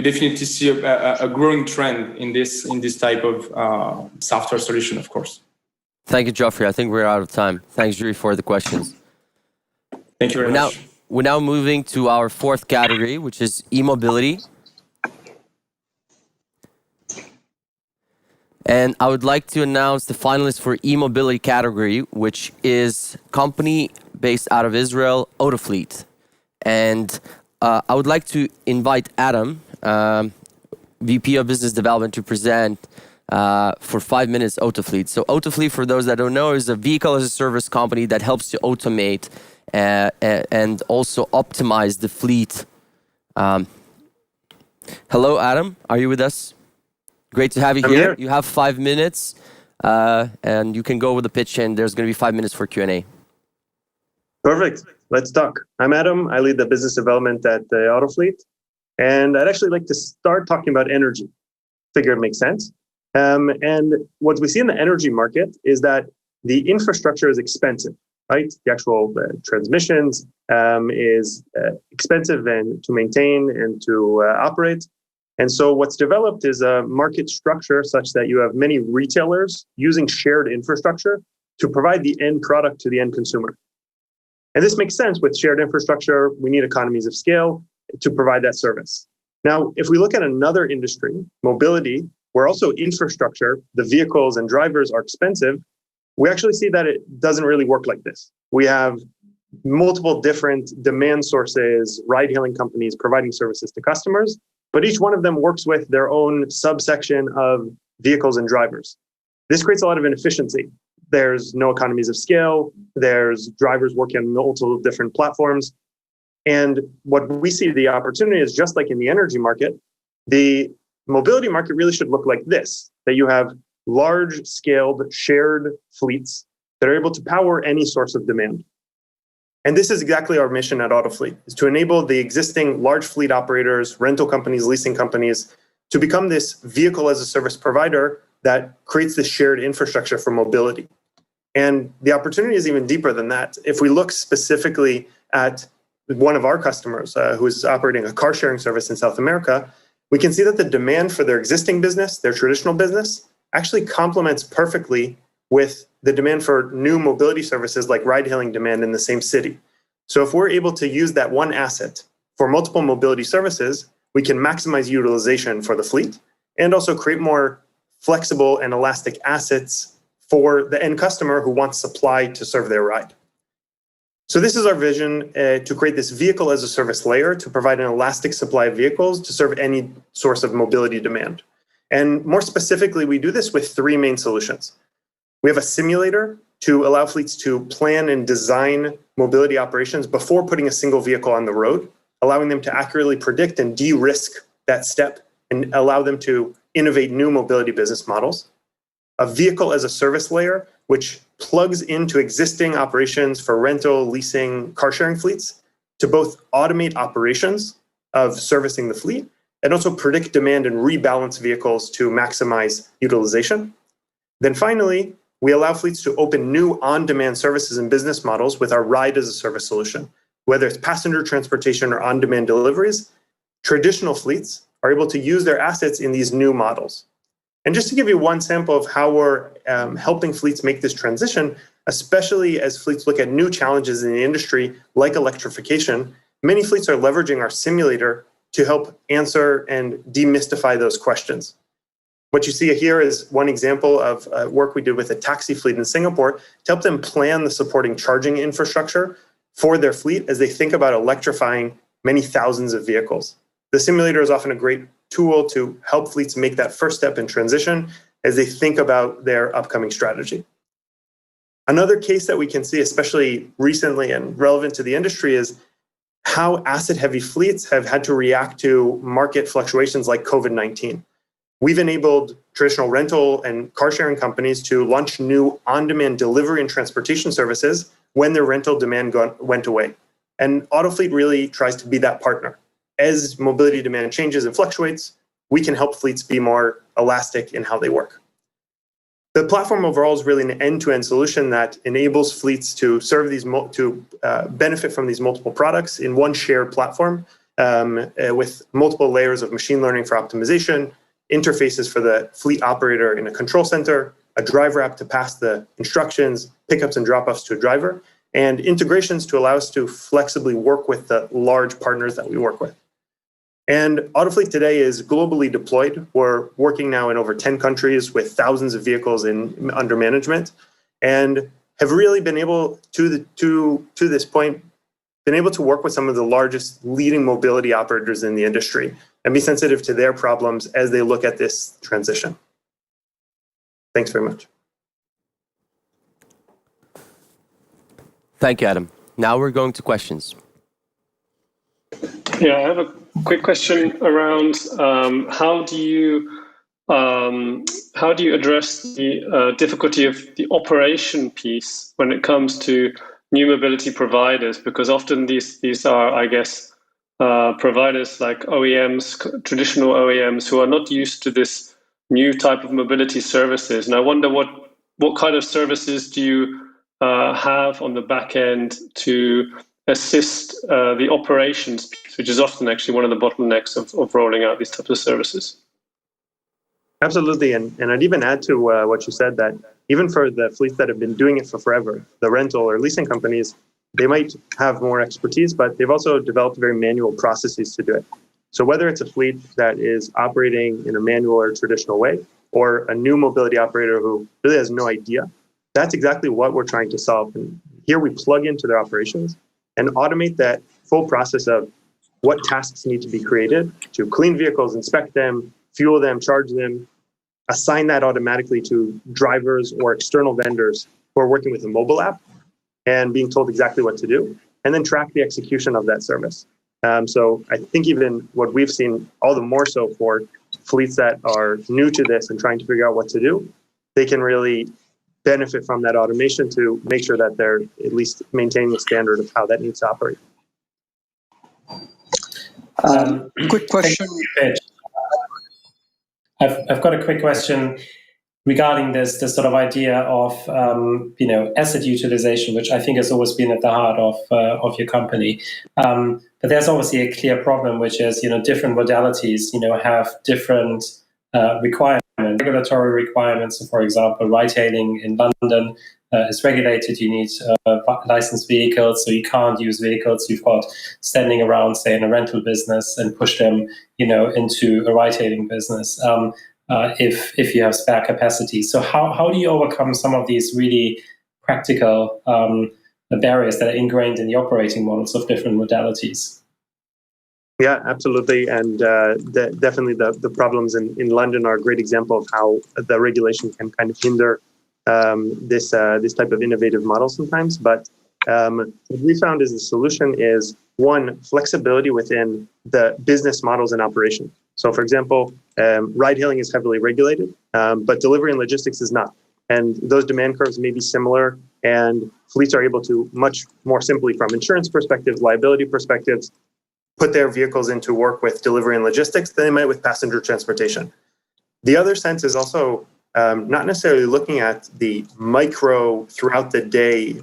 definitely see a growing trend in this type of software solution, of course. Thank you, Geoffrey. I think we're out of time. Thanks, Jury, for the questions. Thank you very much. We're now moving to our fourth category, which is e-mobility. And I would like to announce the finalists for e-mobility category, which is company based out of Israel, Autofleet. And I would like to invite Adam, VP of Business Development, to present for 5 minutes Autofleet. So Autofleet, for those that don't know, is a vehicle as a service company that helps to automate and also optimize the fleet. Hello, Adam. Are you with us? Great to have you here. You have 5 minutes, and you can go with the pitch, and there's going to be 5 minutes for Q&A. Perfect. Let's talk. I'm Adam. I lead the business development at Autofleet, and I'd actually like to start talking about energy. Figure it makes sense. And what we see in the energy market is that the infrastructure is expensive. right? The actual transmissions is expensive and to maintain and to operate. And so what's developed is a market structure such that you have many retailers using shared infrastructure to provide the end product to the end consumer. And this makes sense. With shared infrastructure, we need economies of scale to provide that service. Now, if we look at another industry, mobility, where also infrastructure, the vehicles and drivers are expensive, we actually see that it doesn't really work like this. We have multiple different demand sources, ride-hailing companies providing services to customers, but each one of them works with their own subsection of vehicles and drivers. This creates a lot of inefficiency. There's no economies of scale. There's drivers working on multiple different platforms. And what we see the opportunity is, just like in the energy market, the mobility market really should look like this, that you have large-scaled shared fleets that are able to power any source of demand. And this is exactly our mission at Autofleet, is to enable the existing large fleet operators, rental companies, leasing companies, to become this vehicle as a service provider that creates this shared infrastructure for mobility. And the opportunity is even deeper than that. If we look specifically at one of our customers who is operating a car sharing service in South America, we can see that the demand for their existing business, their traditional business, actually complements perfectly with the demand for new mobility services like ride-hailing demand in the same city. So if we're able to use that one asset for multiple mobility services, we can maximize utilization for the fleet and also create more flexible and elastic assets for the end customer who wants supply to serve their ride. So this is our vision, to create this vehicle as a service layer to provide an elastic supply of vehicles to serve any source of mobility demand. And more specifically, we do this with three main solutions. We have a simulator to allow fleets to plan and design mobility operations before putting a single vehicle on the road, allowing them to accurately predict and de-risk that step and allow them to innovate new mobility business models. A vehicle as a service layer, which plugs into existing operations for rental, leasing, car sharing fleets to both automate operations of servicing the fleet and also predict demand and rebalance vehicles to maximize utilization. Then finally, we allow fleets to open new on-demand services and business models with our ride as a service solution. Whether it's passenger transportation or on-demand deliveries, traditional fleets are able to use their assets in these new models. And just to give you one sample of how we're helping fleets make this transition, especially as fleets look at new challenges in the industry like electrification, many fleets are leveraging our simulator to help answer and demystify those questions. What you see here is one example of work we did with a taxi fleet in Singapore to help them plan the supporting charging infrastructure for their fleet as they think about electrifying many thousands of vehicles. The simulator is often a great tool to help fleets make that first step in transition as they think about their upcoming strategy. Another case that we can see, especially recently and relevant to the industry, is how asset-heavy fleets have had to react to market fluctuations like COVID-19. We've enabled traditional rental and car sharing companies to launch new on-demand delivery and transportation services when their rental demand went away. And Autofleet really tries to be that partner. As mobility demand changes and fluctuates, we can help fleets be more elastic in how they work. The platform overall is really an end-to-end solution that enables fleets to serve these benefit from these multiple products in one shared platform with multiple layers of machine learning for optimization, interfaces for the fleet operator in a control center, a driver app to pass the instructions, pickups and drop-offs to a driver, and integrations to allow us to flexibly work with the large partners that we work with. And Autofleet today is globally deployed. We're working now in over 10 countries with thousands of vehicles under management, and have really been able to this point, been able to work with some of the largest leading mobility operators in the industry and be sensitive to their problems as they look at this transition. Thanks very much. Thank you, Adam. Now we're going to questions. Yeah, I have a quick question around how do you address the difficulty of the operation piece when it comes to new mobility providers? Because often these are, I guess, providers like OEMs, traditional OEMs, who are not used to this new type of mobility services. And I wonder what kind of services do you have on the back end to assist the operations piece, which is often actually one of the bottlenecks of rolling out these types of services? Absolutely, and I'd even add to what you said that even for the fleets that have been doing it for forever, the rental or leasing companies, they might have more expertise, but they've also developed very manual processes to do it. So whether it's a fleet that is operating in a manual or traditional way, or a new mobility operator who really has no idea, that's exactly what we're trying to solve. And here we plug into their operations and automate that full process of what tasks need to be created to clean vehicles, inspect them, fuel them, charge them, assign that automatically to drivers or external vendors who are working with a mobile app and being told exactly what to do, and then track the execution of that service. So I think even what we've seen, all the more so for fleets that are new to this and trying to figure out what to do, they can really benefit from that automation to make sure that they're at least maintaining the standard of how that needs to operate. Quick question. I've got a quick question regarding this sort of idea of asset utilization, which I think has always been at the heart of your company. But there's obviously a clear problem, which is different modalities have different requirements, regulatory requirements. So for example, ride-hailing in London is regulated. You need licensed vehicles, so you can't use vehicles you've got standing around, say, in a rental business and push them into a ride-hailing business. If you have spare capacity. So how do you overcome some of these really practical barriers that are ingrained in the operating models of different modalities? Yeah, absolutely. And definitely the problems in London are a great example of how the regulation can kind of hinder this type of innovative model sometimes. But what we found is the solution is, one, flexibility within the business models and operation. So, for example, ride-hailing is heavily regulated, but delivery and logistics is not. And those demand curves may be similar, and fleets are able to much more simply, from insurance perspectives, liability perspectives, put their vehicles into work with delivery and logistics than they might with passenger transportation. The other sense is also not necessarily looking at the micro throughout the day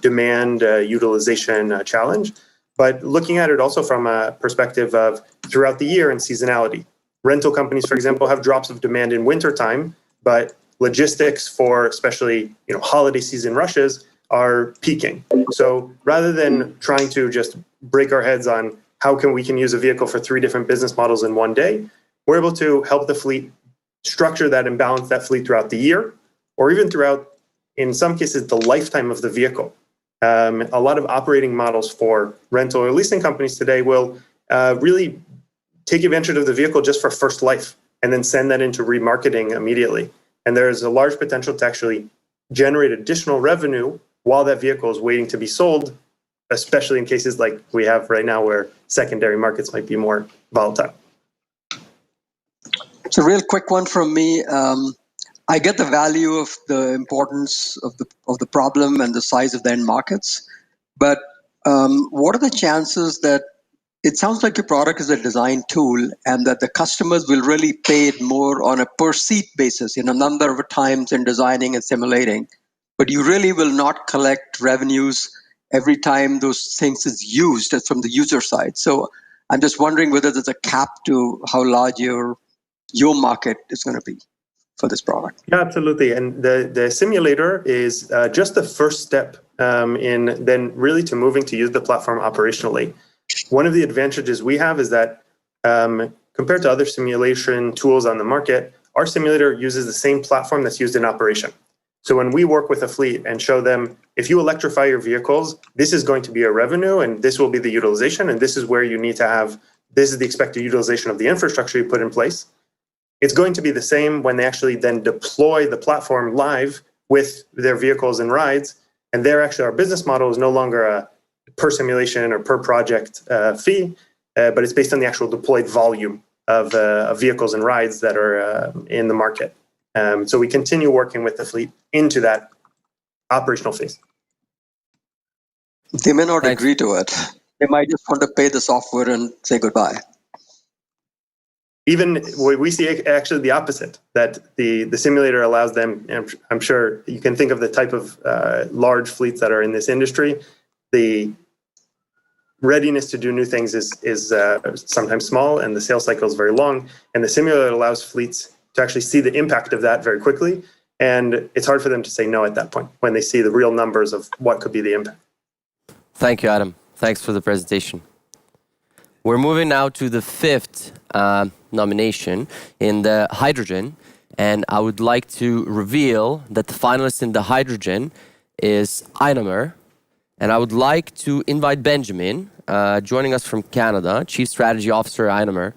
demand utilization challenge, but looking at it also from a perspective of throughout the year and seasonality. Rental companies, for example, have drops of demand in wintertime, but logistics for especially holiday season rushes are peaking. So rather than trying to just break our heads on how we can use a vehicle for 3 different business models in one day, we're able to help the fleet structure that and balance that fleet throughout the year, or even throughout, in some cases, the lifetime of the vehicle. A lot of operating models for rental or leasing companies today will really take advantage of the vehicle just for first life and then send that into remarketing immediately. And there's a large potential to actually generate additional revenue while that vehicle is waiting to be sold, especially in cases like we have right now where secondary markets might be more volatile. It's a real quick one from me. I get the value of the importance of the problem and the size of the end markets, but what are the chances that it sounds like your product is a design tool and that the customers will really pay it more on a per seat basis, number of times in designing and simulating, but you really will not collect revenues every time those things is used from the user side. So I'm just wondering whether there's a cap to how large your market is going to be for this product. Yeah, absolutely. And the simulator is just the first step in then really to moving to use the platform operationally. One of the advantages we have is that compared to other simulation tools on the market, our simulator uses the same platform that's used in operation. So when we work with a fleet and show them, if you electrify your vehicles, this is going to be a revenue and this will be the utilization, and this is where you need to have, this is the expected utilization of the infrastructure you put in place. It's going to be the same when they actually then deploy the platform live with their vehicles and rides. And there actually our business model is no longer a per simulation or per project fee, but it's based on the actual deployed volume of vehicles and rides that are in the market. So we continue working with the fleet into that operational phase. They may not agree to it. They might just want to pay the software and say goodbye. even we see actually the opposite, that the simulator allows them, and I'm sure you can think of the type of large fleets that are in this industry, the readiness to do new things is sometimes small, and the sales cycle is very long, and the simulator allows fleets to actually see the impact of that very quickly, and it's hard for them to say no at that point when they see the real numbers of what could be the impact. Thank you, Adam. Thanks for the presentation. We're moving now to the fifth nomination in the hydrogen, and I would like to reveal that the finalist in the hydrogen is Einomer, and I would like to invite Benjamin, joining us from Canada, Chief Strategy Officer Einomer,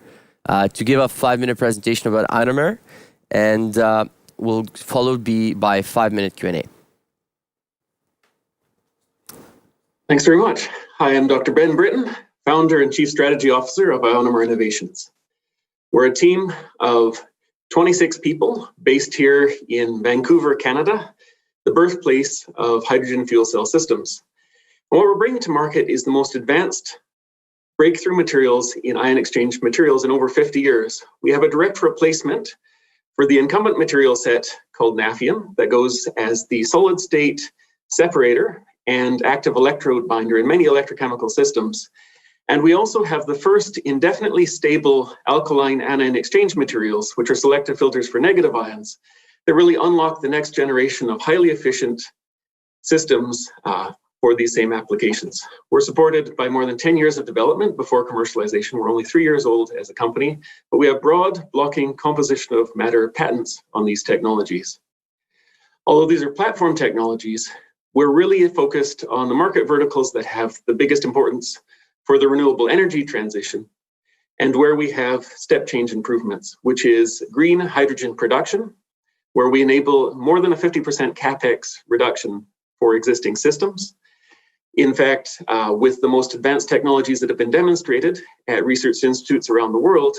to give a 5-minute presentation about Einomer, and will followed by a 5-minute Q&A. Thanks very much. Hi, I'm Dr. Ben Britton, Founder and Chief Strategy Officer of Einomer Innovations. We're a team of 26 people based here in Vancouver, Canada, the birthplace of hydrogen fuel cell systems. And what we're bringing to market is the most advanced breakthrough materials in ion exchange materials in over 50 years. We have a direct replacement for the incumbent material set called Nafion that goes as the solid state separator and active electrode binder in many electrochemical systems. And we also have the first indefinitely stable alkaline anion exchange materials, which are selective filters for negative ions, that really unlock the next generation of highly efficient systems for these same applications. We're supported by more than 10 years of development before commercialization. We're only 3 years old as a company, but we have broad blocking composition of matter patents on these technologies. Although these are platform technologies, we're really focused on the market verticals that have the biggest importance for the renewable energy transition, and where we have step change improvements, which is green hydrogen production, where we enable more than a 50% capex reduction for existing systems. In fact, with the most advanced technologies that have been demonstrated at research institutes around the world,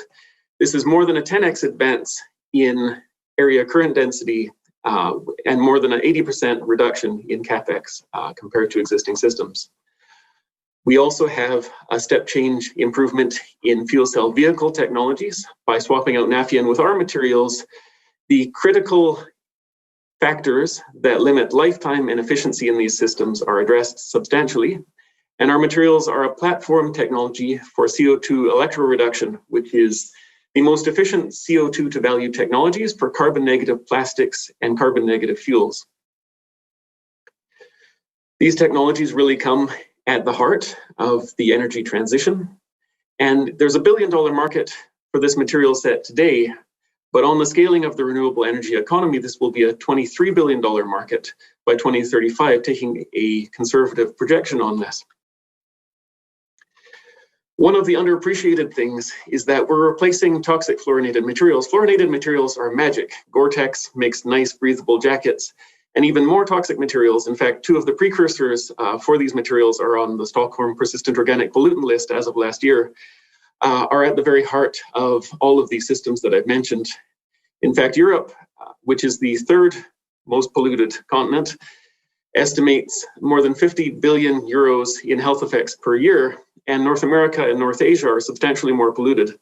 this is more than a 10x advance in area current density and more than an 80% reduction in capex compared to existing systems. We also have a step change improvement in fuel cell vehicle technologies by swapping out Nafion with our materials. The critical factors that limit lifetime and efficiency in these systems are addressed substantially, and our materials are a platform technology for CO2 electroreduction, which is the most efficient CO2 to value technologies for carbon negative plastics and carbon negative fuels. These technologies really come at the heart of the energy transition. And there's a $1 billion market for this material set today, but on the scaling of the renewable energy economy, this will be a $23 billion market by 2035, taking a conservative projection on this. One of the underappreciated things is that we're replacing toxic fluorinated materials. Fluorinated materials are magic. Gore-Tex makes nice breathable jackets. And even more toxic materials, in fact, 2 of the precursors for these materials are on the Stockholm Persistent Organic Pollutant List as of last year, are at the very heart of all of these systems that I've mentioned. In fact, Europe, which is the 3rd most polluted continent, estimates more than 50 billion euros in health effects per year, and North America and North Asia are substantially more polluted.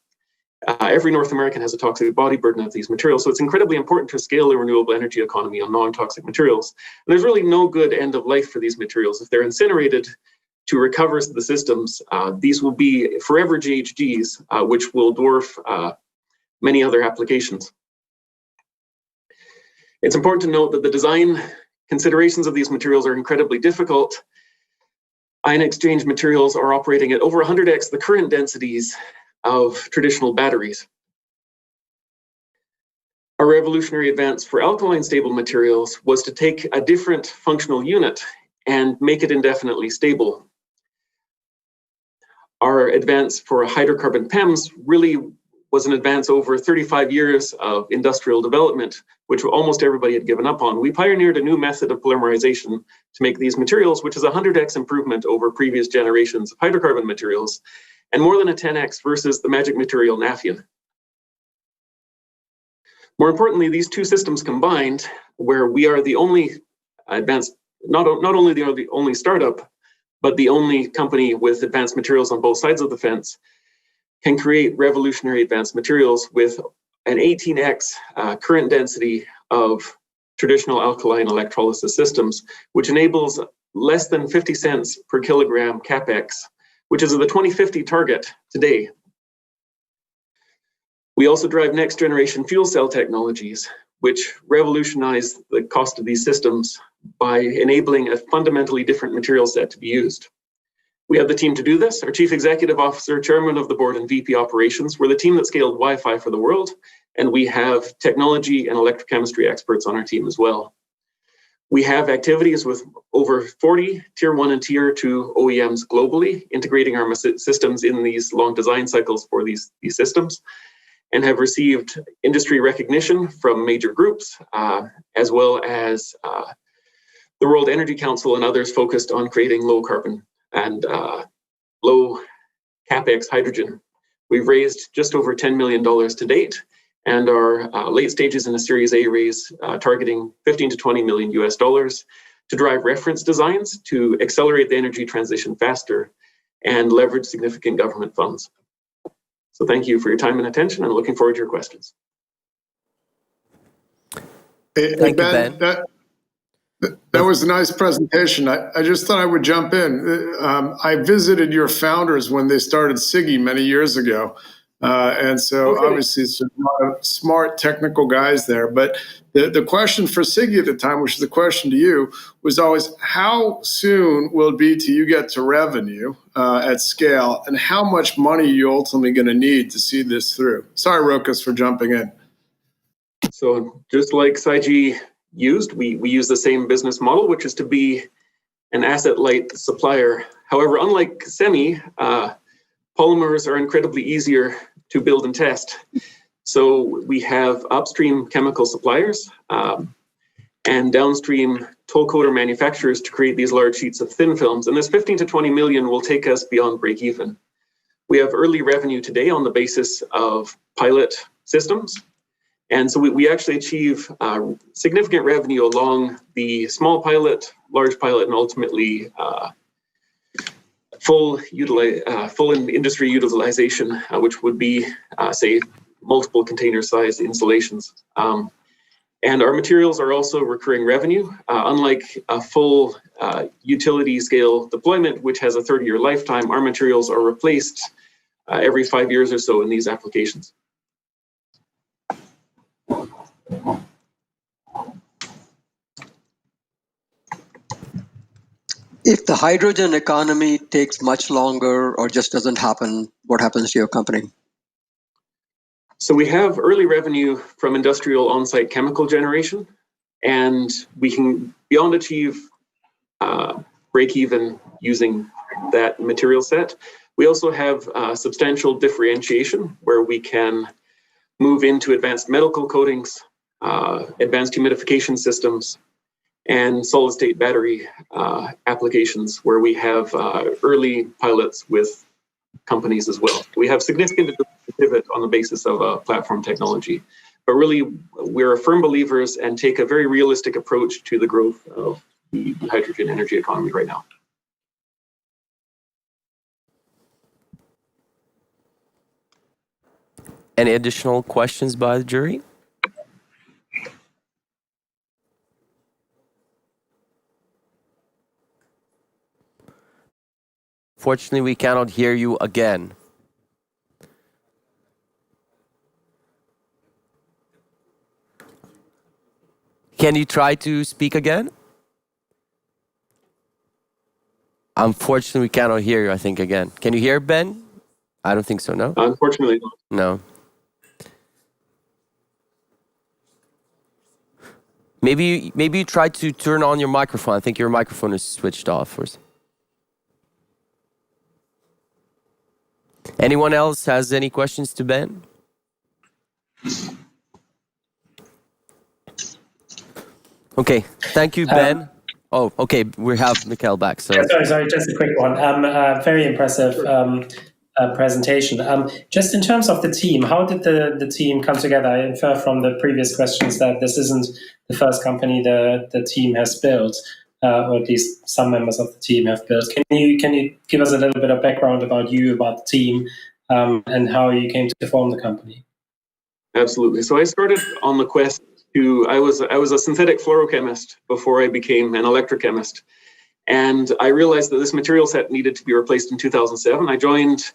Every North American has a toxic body burden of these materials, so it's incredibly important to scale the renewable energy economy on non-toxic materials. And there's really no good end of life for these materials. If they're incinerated to recover the systems, these will be forever GHGs, which will dwarf many other applications. It's important to note that the design considerations of these materials are incredibly difficult. Ion exchange materials are operating at over 100x the current densities of traditional batteries. A revolutionary advance for alkaline stable materials was to take a different functional unit and make it indefinitely stable. Our advance for hydrocarbon PEMs really was an advance over 35 years of industrial development, which almost everybody had given up on. We pioneered a new method of polymerization to make these materials, which is a 100x improvement over previous generations of hydrocarbon materials, and more than a 10x versus the magic material Nafion. More importantly, these 2 systems combined, where we are the only advanced, not only the only startup, but the only company with advanced materials on both sides of the fence, can create revolutionary advanced materials with an 18x current density of traditional alkaline electrolysis systems, which enables less than 50 cents per kilogram capex, which is the 2050 target today. We also drive next generation fuel cell technologies, which revolutionize the cost of these systems by enabling a fundamentally different material set to be used. We have the team to do this. Our Chief Executive Officer, Chairman of the Board, and VP Operations. We're the team that scaled Wi-Fi for the world, and we have technology and electrochemistry experts on our team as well. We have activities with over 40 Tier 1 and Tier 2 OEMs globally, integrating our systems in these long design cycles for these systems, and have received industry recognition from major groups, as well as the World Energy Council and others focused on creating low carbon and low capex hydrogen. We've raised just over $10 million to date, and are late stages in a Series A raise targeting 15 to 20 million US dollars to drive reference designs to accelerate the energy transition faster and leverage significant government funds. So thank you for your time and attention, and looking forward to your questions. Thank you, Ben. That was a nice presentation. I just thought I would jump in. I visited your founders when they started Siggy many years ago. And so obviously it's a lot of smart technical guys there. But the question for Siggy at the time, which is the question to you, was always how soon will it be till you get to revenue at scale, and how much money are you ultimately going to need to see this through? Sorry, Rokas, for jumping in. So just like SiGe used, we use the same business model, which is to be an asset-light supplier. However, unlike semi, polymers are incredibly easier to build and test. So we have upstream chemical suppliers and downstream toll coater manufacturers to create these large sheets of thin films. And this 15 to 20 million will take us beyond break even. We have early revenue today on the basis of pilot systems. And so we actually achieve significant revenue along the small pilot, large pilot, and ultimately full industry utilization, which would be, say, multiple container size installations. And our materials are also recurring revenue, unlike a full utility scale deployment, which has a 30-year lifetime. Our materials are replaced every 5 years or so in these applications. If the hydrogen economy takes much longer or just doesn't happen, what happens to your company? So we have early revenue from industrial on-site chemical generation, and we can beyond achieve break even using that material set. We also have substantial differentiation where we can move into advanced medical coatings, advanced humidification systems, and solid-state battery applications where we have early pilots with companies as well. We have significant pivot on the basis of platform technology, but really we're firm believers and take a very realistic approach to the growth of the hydrogen energy economy right now. Any additional questions by the jury? Fortunately, we cannot hear you again. Can you try to speak again? Unfortunately, we cannot hear you, I think, again. Can you hear Ben? I don't think so, no? Unfortunately not. No. Maybe you try to turn on your microphone. I think your microphone is switched off. Anyone else has any questions to Ben? Okay, thank you, Ben. Oh, okay, we have Mikhail back. So Sorry, just a quick one. Very impressive presentation. Just in terms of the team, how did the team come together? I infer from the previous questions that this isn't the first company the team has built, or at least some members of the team have built. Can you give us a little bit of background about you, about the team, and how you came to form the company. Absolutely. So I started on the quest to, I was a synthetic fluorochemist before I became an electrochemist. And I realized that this material set needed to be replaced in 2007. I joined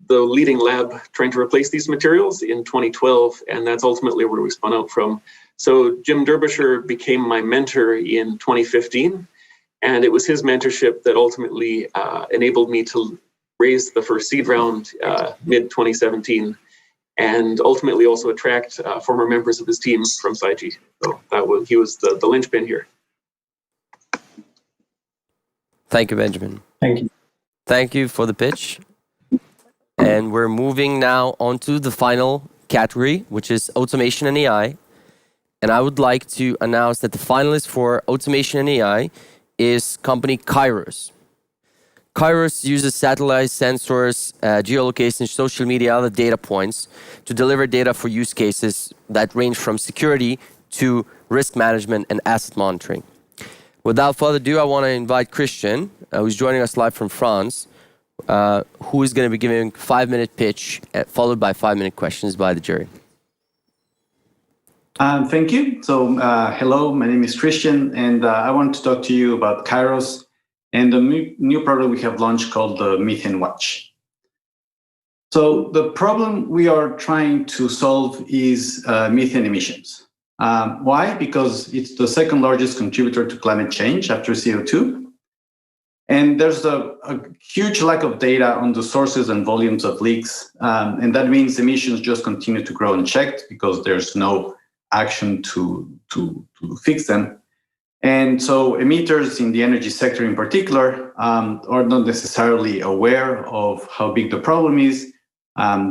the leading lab trying to replace these materials in 2012, and that's ultimately where we spun out from. So Jim Derbyshire became my mentor in 2015, and it was his mentorship that ultimately enabled me to raise the first seed round mid-2017, and ultimately also attract former members of his team from SciG. So he was the linchpin here. Thank you, Benjamin. Thank you. Thank you for the pitch. And we're moving now on to the final category, which is automation and AI. And I would like to announce that the finalist for automation and AI is company Kairos. Kairos uses satellite sensors, geolocation, social media, other data points to deliver data for use cases that range from security to risk management and asset monitoring. Without further ado, I want to invite Christian, who's joining us live from France, who is going to be giving a 5-minute pitch, followed by 5-minute questions by the jury. Thank you. So, hello, my name is Christian, and I want to talk to you about Kairos and the new product we have launched called the Methane Watch. So, the problem we are trying to solve is methane emissions. Why? Because it's the second largest contributor to climate change after CO2. And there's a huge lack of data on the sources and volumes of leaks. And that means emissions just continue to grow unchecked because there's no action to fix them. And so emitters in the energy sector in particular are not necessarily aware of how big the problem is.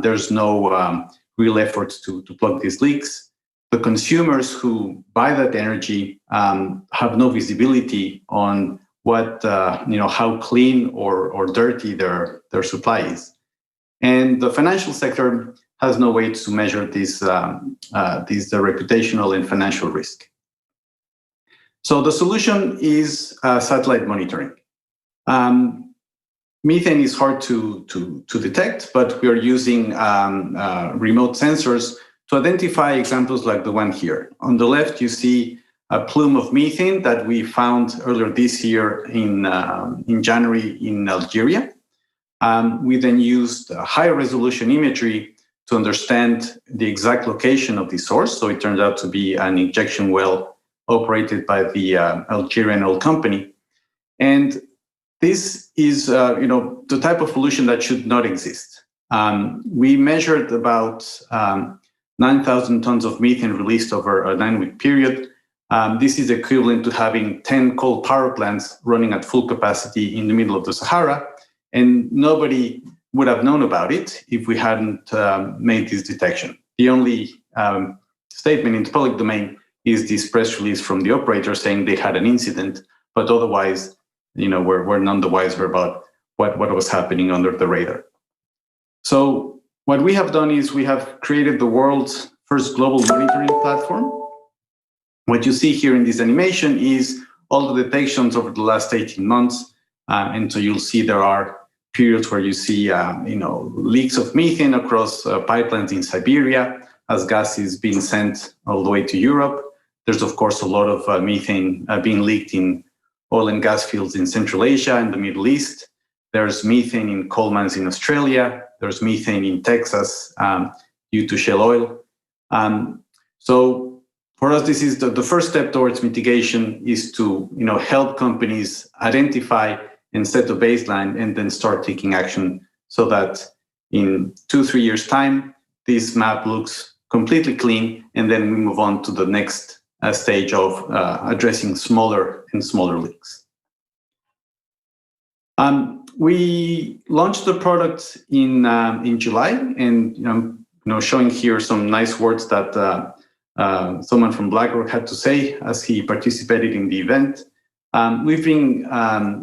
There's no real efforts to plug these leaks. The consumers who buy that energy have no visibility on what how clean or dirty their supply is, and the financial sector has no way to measure this reputational and financial risk. So the solution is satellite monitoring. Methane is hard to detect, but we are using remote sensors to identify examples like the one here. On the left, you see a plume of methane that we found earlier this year in January in Algeria. We then used high resolution imagery to understand the exact location of the source. So it turned out to be an injection well operated by the Algerian oil company. And this is the type of pollution that should not exist. We measured about 9,000 tons of methane released over a 9-week period. This is equivalent to having 10 coal power plants running at full capacity in the middle of the Sahara, and nobody would have known about it if we hadn't made this detection. The only statement in the public domain is this press release from the operator saying they had an incident, but otherwise, we're none the wiser about what was happening under the radar. So what we have done is we have created the world's first global monitoring platform. What you see here in this animation is all the detections over the last 18 months. And so you'll see there are periods where you see, leaks of methane across pipelines in Siberia as gas is being sent all the way to Europe. There's, of course, a lot of methane being leaked in oil and gas fields in Central Asia and the Middle East. There's methane in coal mines in Australia. There's methane in Texas due to shale oil. So for us, this is the first step towards mitigation is to help companies identify and set a baseline and then start taking action so that in 2-3 years' time, this map looks completely clean, and then we move on to the next stage of addressing smaller and smaller leaks. We launched the product in July, and showing here some nice words that someone from BlackRock had to say as he participated in the event. We've been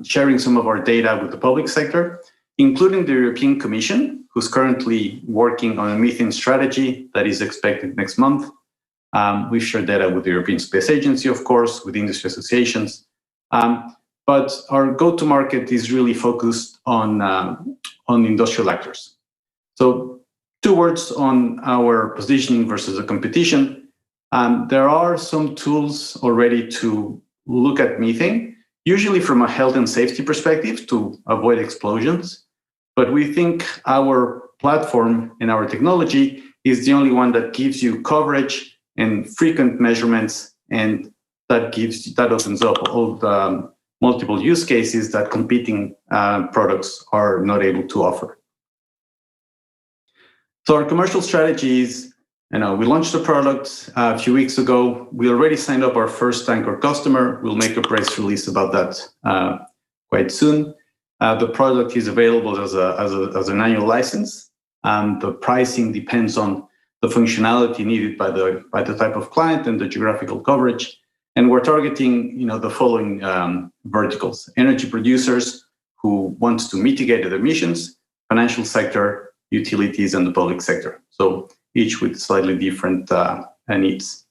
sharing some of our data with the public sector, including the European Commission, who's currently working on a methane strategy that is expected next month. We've shared data with the European Space Agency, of course, with industry associations. But our go-to-market is really focused on industrial actors. So 2 words on our positioning versus the competition. There are some tools already to look at methane, usually from a health and safety perspective to avoid explosions. But we think our platform and our technology is the only one that gives you coverage and frequent measurements, and that opens up all the multiple use cases that competing products are not able to offer. So our commercial strategy is, we launched the product a few weeks ago. We already signed up our first anchor customer. We'll make a press release about that quite soon. The product is available as an annual license. The pricing depends on the functionality needed by the type of client and the geographical coverage. And we're targeting, the following verticals: energy producers who want to mitigate their emissions, financial sector, utilities, and the public sector. So each with slightly different needs.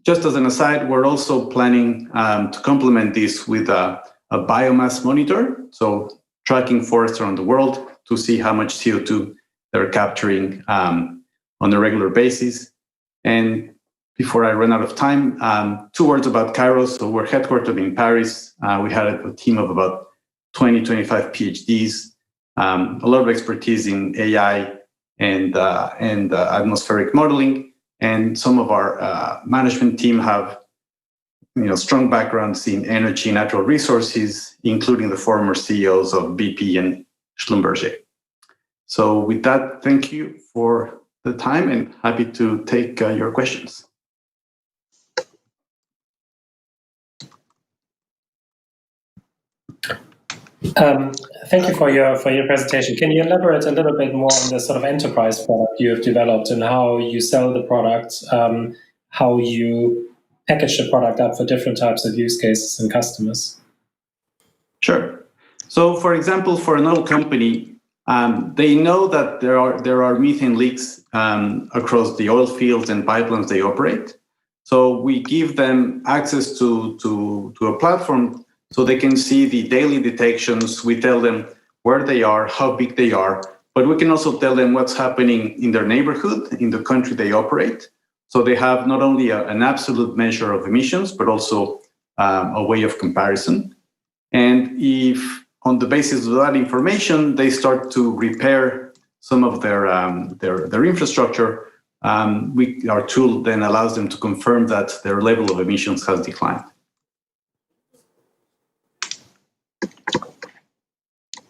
Just as an aside, we're also planning to complement this with a biomass monitor, so tracking forests around the world to see how much CO2 they're capturing on a regular basis. And before I run out of time, 2 words about Kairos. So we're headquartered in Paris. We had a team of about 20, 25 PhDs, a lot of expertise in AI and atmospheric modeling. And some of our management team have strong backgrounds in energy, natural resources, including the former CEOs of BP and Schlumberger. So with that, thank you for the time and happy to take your questions. Thank you for your presentation. Can you elaborate a little bit more on the sort of enterprise product you have developed and how you sell the product, how you package the product up for different types of use cases and customers? Sure. So, for example, for an oil company, they know that there are methane leaks across the oil fields and pipelines they operate. So we give them access to a platform so they can see the daily detections. We tell them where they are, how big they are, but we can also tell them what's happening in their neighborhood, in the country they operate. So they have not only an absolute measure of emissions, but also a way of comparison. And if on the basis of that information, they start to repair some of their infrastructure, our tool then allows them to confirm that their level of emissions has declined.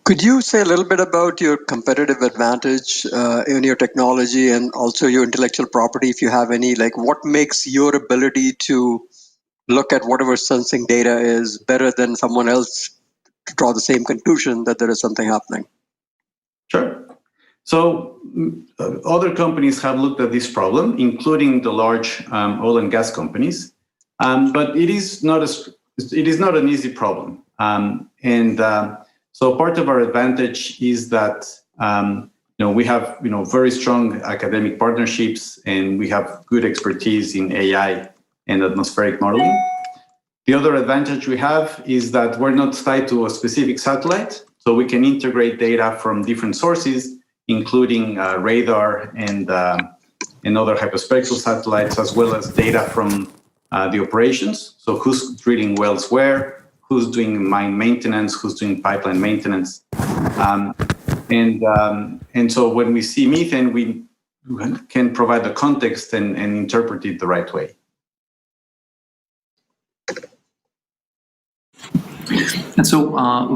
Could you say a little bit about your competitive advantage in your technology and also your intellectual property, if you have any? Like, what makes your ability to look at whatever sensing data is better than someone else to draw the same conclusion that there is something happening? Sure. So other companies have looked at this problem, including the large oil and gas companies, but it is not an easy problem. So part of our advantage is that we have very strong academic partnerships, and we have good expertise in AI and atmospheric modeling. The other advantage we have is that we're not tied to a specific satellite, so we can integrate data from different sources, including radar and other hyperspectral satellites, as well as data from the operations. So who's drilling wells where, who's doing mine maintenance, who's doing pipeline maintenance. And so when we see methane, we can provide the context and interpret it the right way. And so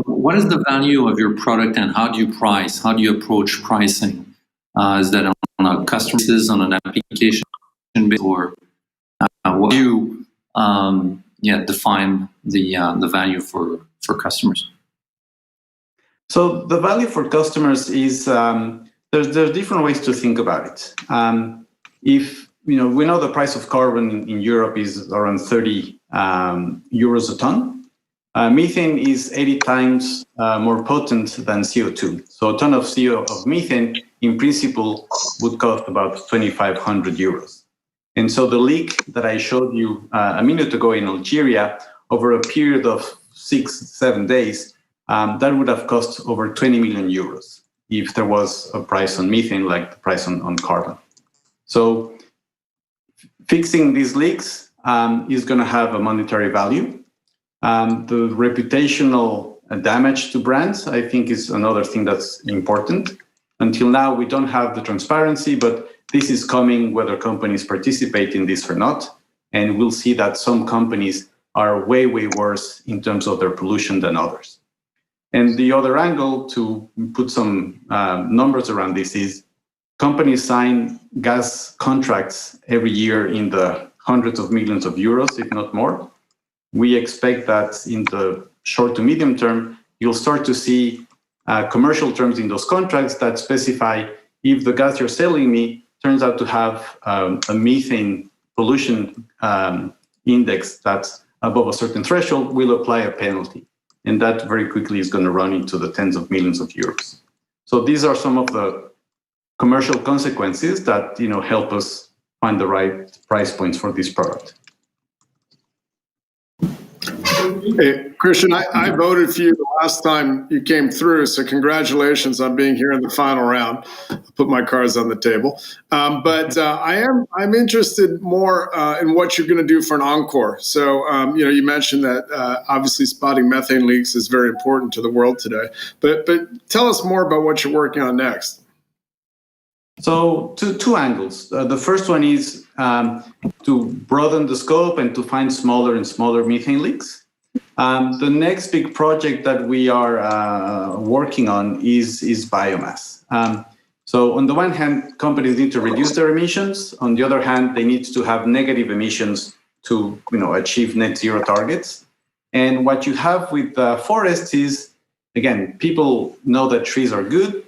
what is the value of your product and how do you price? How do you approach pricing? Is that on a customer basis, on an application basis, or what do you define the value for customers? So the value for customers is there's different ways to think about it. If we know the price of carbon in Europe is around 30 euros a ton. Methane is 80 times more potent than CO2. So a ton of methane, in principle, would cost about 2,500 euros. And so the leak that I showed you a minute ago in Algeria, over a period of 6-7 days, that would have cost over 20 million euros. if there was a price on methane like the price on carbon. So fixing these leaks is going to have a monetary value. The reputational damage to brands, I think, is another thing that's important. Until now, we don't have the transparency, but this is coming whether companies participate in this or not. And we'll see that some companies are way, way worse in terms of their pollution than others. And the other angle, to put some numbers around this, is companies sign gas contracts every year in the hundreds of millions of euros, if not more. We expect that in the short to medium term, you'll start to see commercial terms in those contracts that specify if the gas you're selling me turns out to have a methane pollution index that's above a certain threshold, we'll apply a penalty. And that very quickly is going to run into the tens of millions of euros. So these are some of the commercial consequences that help us find the right price points for this product. Hey, Christian, I voted for you the last time you came through, so congratulations on being here in the final round. I'll put my cards on the table. But I'm interested more in what you're going to do for an encore. So, you mentioned that obviously spotting methane leaks is very important to the world today. But tell us more about what you're working on next. So two angles. The first one is to broaden the scope and to find smaller and smaller methane leaks. The next big project that we are working on is biomass. So on the one hand, companies need to reduce their emissions. On the other hand, they need to have negative emissions to achieve net zero targets. And what you have with forests is, again, people know that trees are good.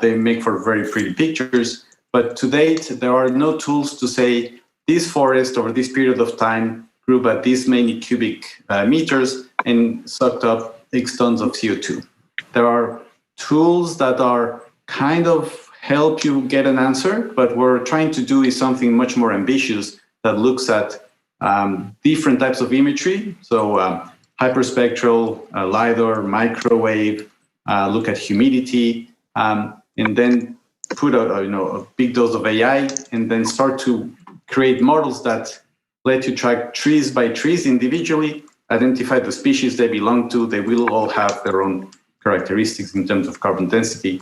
They make for very pretty pictures. But to date, there are no tools to say this forest over this period of time grew by this many cubic meters and sucked up X tons of CO2. There are tools that are kind of help you get an answer, but what we're trying to do is something much more ambitious that looks at different types of imagery. So hyperspectral, LiDAR, microwave, look at humidity, and then put a big dose of AI and then start to create models that let you track trees by trees individually, identify the species they belong to. They will all have their own characteristics in terms of carbon density.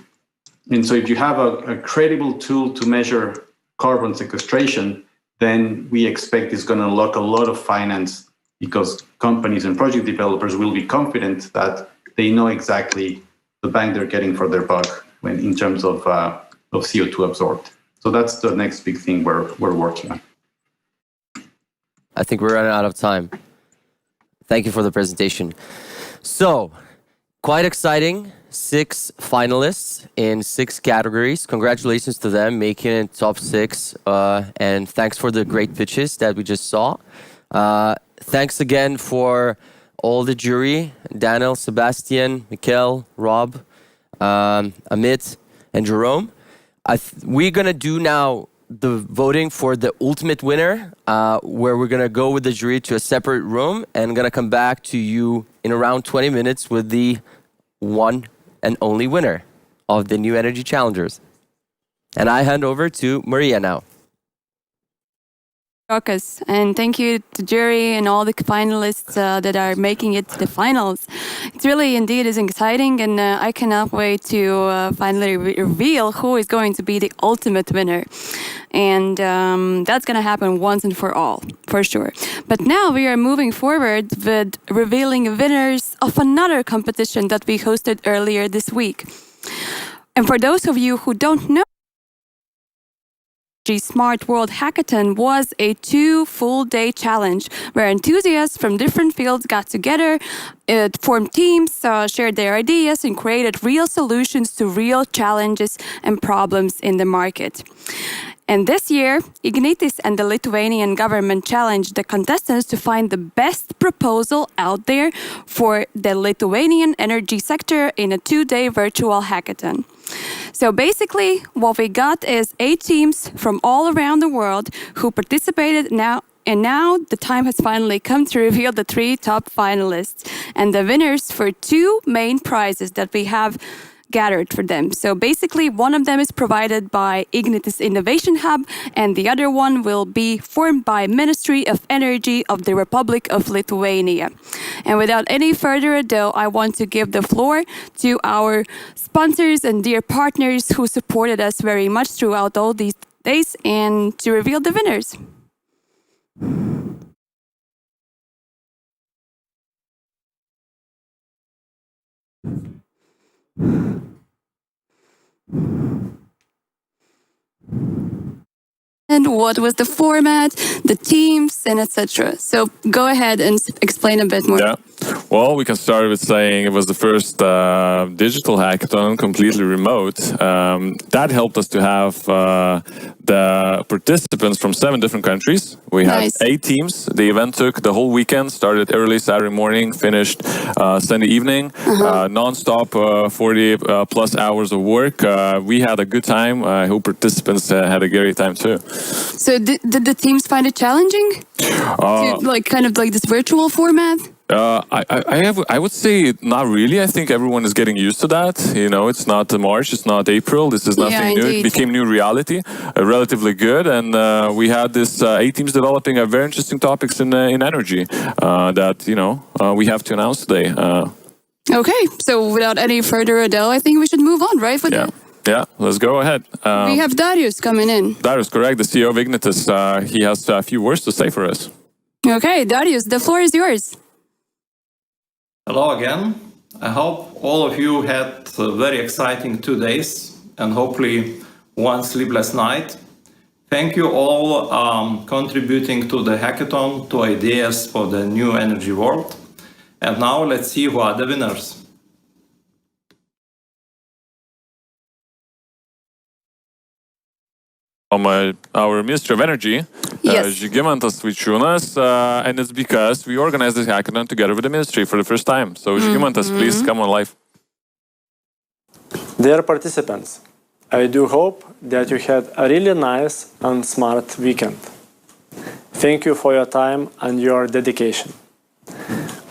And so if you have a credible tool to measure carbon sequestration, then we expect it's going to unlock a lot of finance because companies and project developers will be confident that they know exactly the bang they're getting for their buck when in terms of CO2 absorbed. So that's the next big thing we're working on. I think we're running out of time. Thank you for the presentation. So, quite exciting. 6 finalists in 6 categories. Congratulations to them making it top 6. And thanks for the great pitches that we just saw. Thanks again for all the jury, Daniel, Sebastian, Mikkel, Rob, Amit, and Jerome. We're going to do now the voting for the ultimate winner, where we're going to go with the jury to a separate room and going to come back to you in around 20 minutes with the one and only winner of the New Energy Challengers. And I hand over to Maria now. And thank you to jury and all the finalists that are making it to the finals. It really indeed is exciting, and I cannot wait to finally reveal who is going to be the ultimate winner. And that's going to happen once and for all, for sure. But now we are moving forward with revealing winners of another competition that we hosted earlier this week. And for those of you who don't know, Smart World Hackathon was a 2 full-day challenge where enthusiasts from different fields got together, formed teams, shared their ideas, and created real solutions to real challenges and problems in the market. And this year, Ignitis and the Lithuanian government challenged the contestants to find the best proposal out there for the Lithuanian energy sector in a 2-day virtual hackathon. So basically, what we got is 8 teams from all around the world who participated now. And now the time has finally come to reveal the 3 top finalists and the winners for 2 main prizes that we have gathered for them. So basically, one of them is provided by Ignitis Innovation Hub, and the other one will be formed by Ministry of Energy of the Republic of Lithuania. And without any further ado, I want to give the floor to our sponsors and dear partners who supported us very much throughout all these days, and to reveal the winners. And what was the format, the teams, and etc. So go ahead and explain a bit more. Yeah. Well, we can start with saying it was the first digital hackathon, completely remote. That helped us to have the participants from 7 different countries. We had 8 teams. The event took the whole weekend, started early Saturday morning, finished Sunday evening, non-stop 40 plus hours of work. We had a good time. I hope participants had a great time too. So did the teams find it challenging? To, this virtual format? I would say not really. I think everyone is getting used to that. You know, it's not March, it's not April. This is nothing new. It became new reality, relatively good. And we had this 8 teams developing a very interesting topics in energy that, we have to announce today. Okay, so without any further ado, I think we should move on, right? Yeah, let's go ahead. We have Darius coming in. Darius, correct, the CEO of Ignitis. He has a few words to say for us. Okay, Darius, the floor is yours. Hello again. I hope all of you had very exciting 2 days and hopefully one sleepless night. Thank you all contributing to the hackathon, to ideas for the new energy world. And now let's see who are the winners. Our Ministry of Energy, Žygimantas Vaičiūnas, and it's because we organized this hackathon together with the ministry for the first time. So Žygimantas, please come on live. Dear participants, I do hope that you had a really nice and smart weekend. Thank you for your time and your dedication.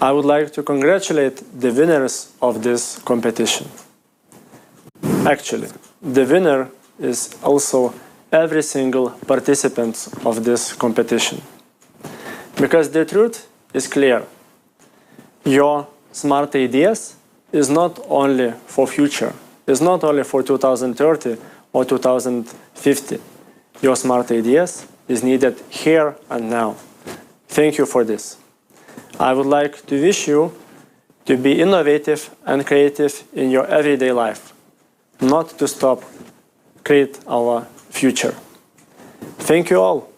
I would like to congratulate the winners of this competition. Actually, the winner is also every single participant of this competition. Because the truth is clear. Your smart ideas is not only for future, is not only for 2030 or 2050. Your smart ideas is needed here and now. Thank you for this. I would like to wish you to be innovative and creative in your everyday life, not to stop, create our future. Thank you all.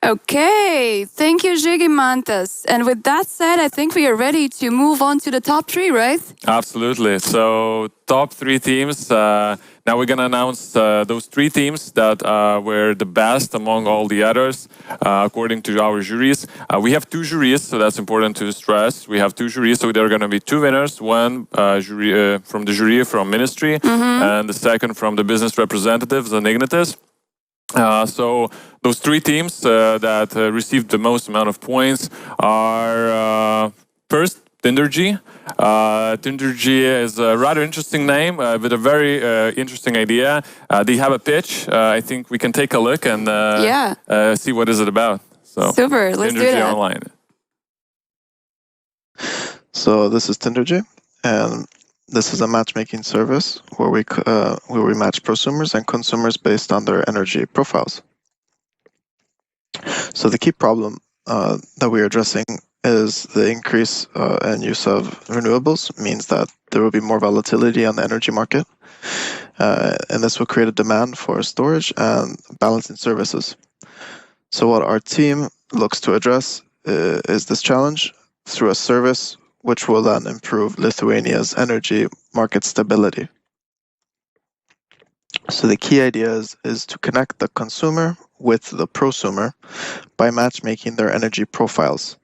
Okay, thank you, Žygimantas. And with that said, I think we are ready to move on to the top 3, right? Absolutely. So, top 3 teams. Now we're going to announce those 3 teams that were the best among all the others, according to our juries. We have 2 juries, so that's important to stress. We have 2 juries, so there are going to be 2 winners. One jury from the jury from Ministry, and the second from the business representatives and Ignitis. So those 3 teams that received the most amount of points are first, Tindergy. Tindergy is a rather interesting name with a very interesting idea. They have a pitch. I think we can take a look and see what is it about. So, super, let's do that. Online. So this is Tindergy, and this is a matchmaking service where we match prosumers and consumers based on their energy profiles. So the key problem that we're addressing is the increase in use of renewables means that there will be more volatility on the energy market, and this will create a demand for storage and balancing services. So what our team looks to address is this challenge through a service which will then improve Lithuania's energy market stability. So the key idea is to connect the consumer with the prosumer by matchmaking their energy profiles,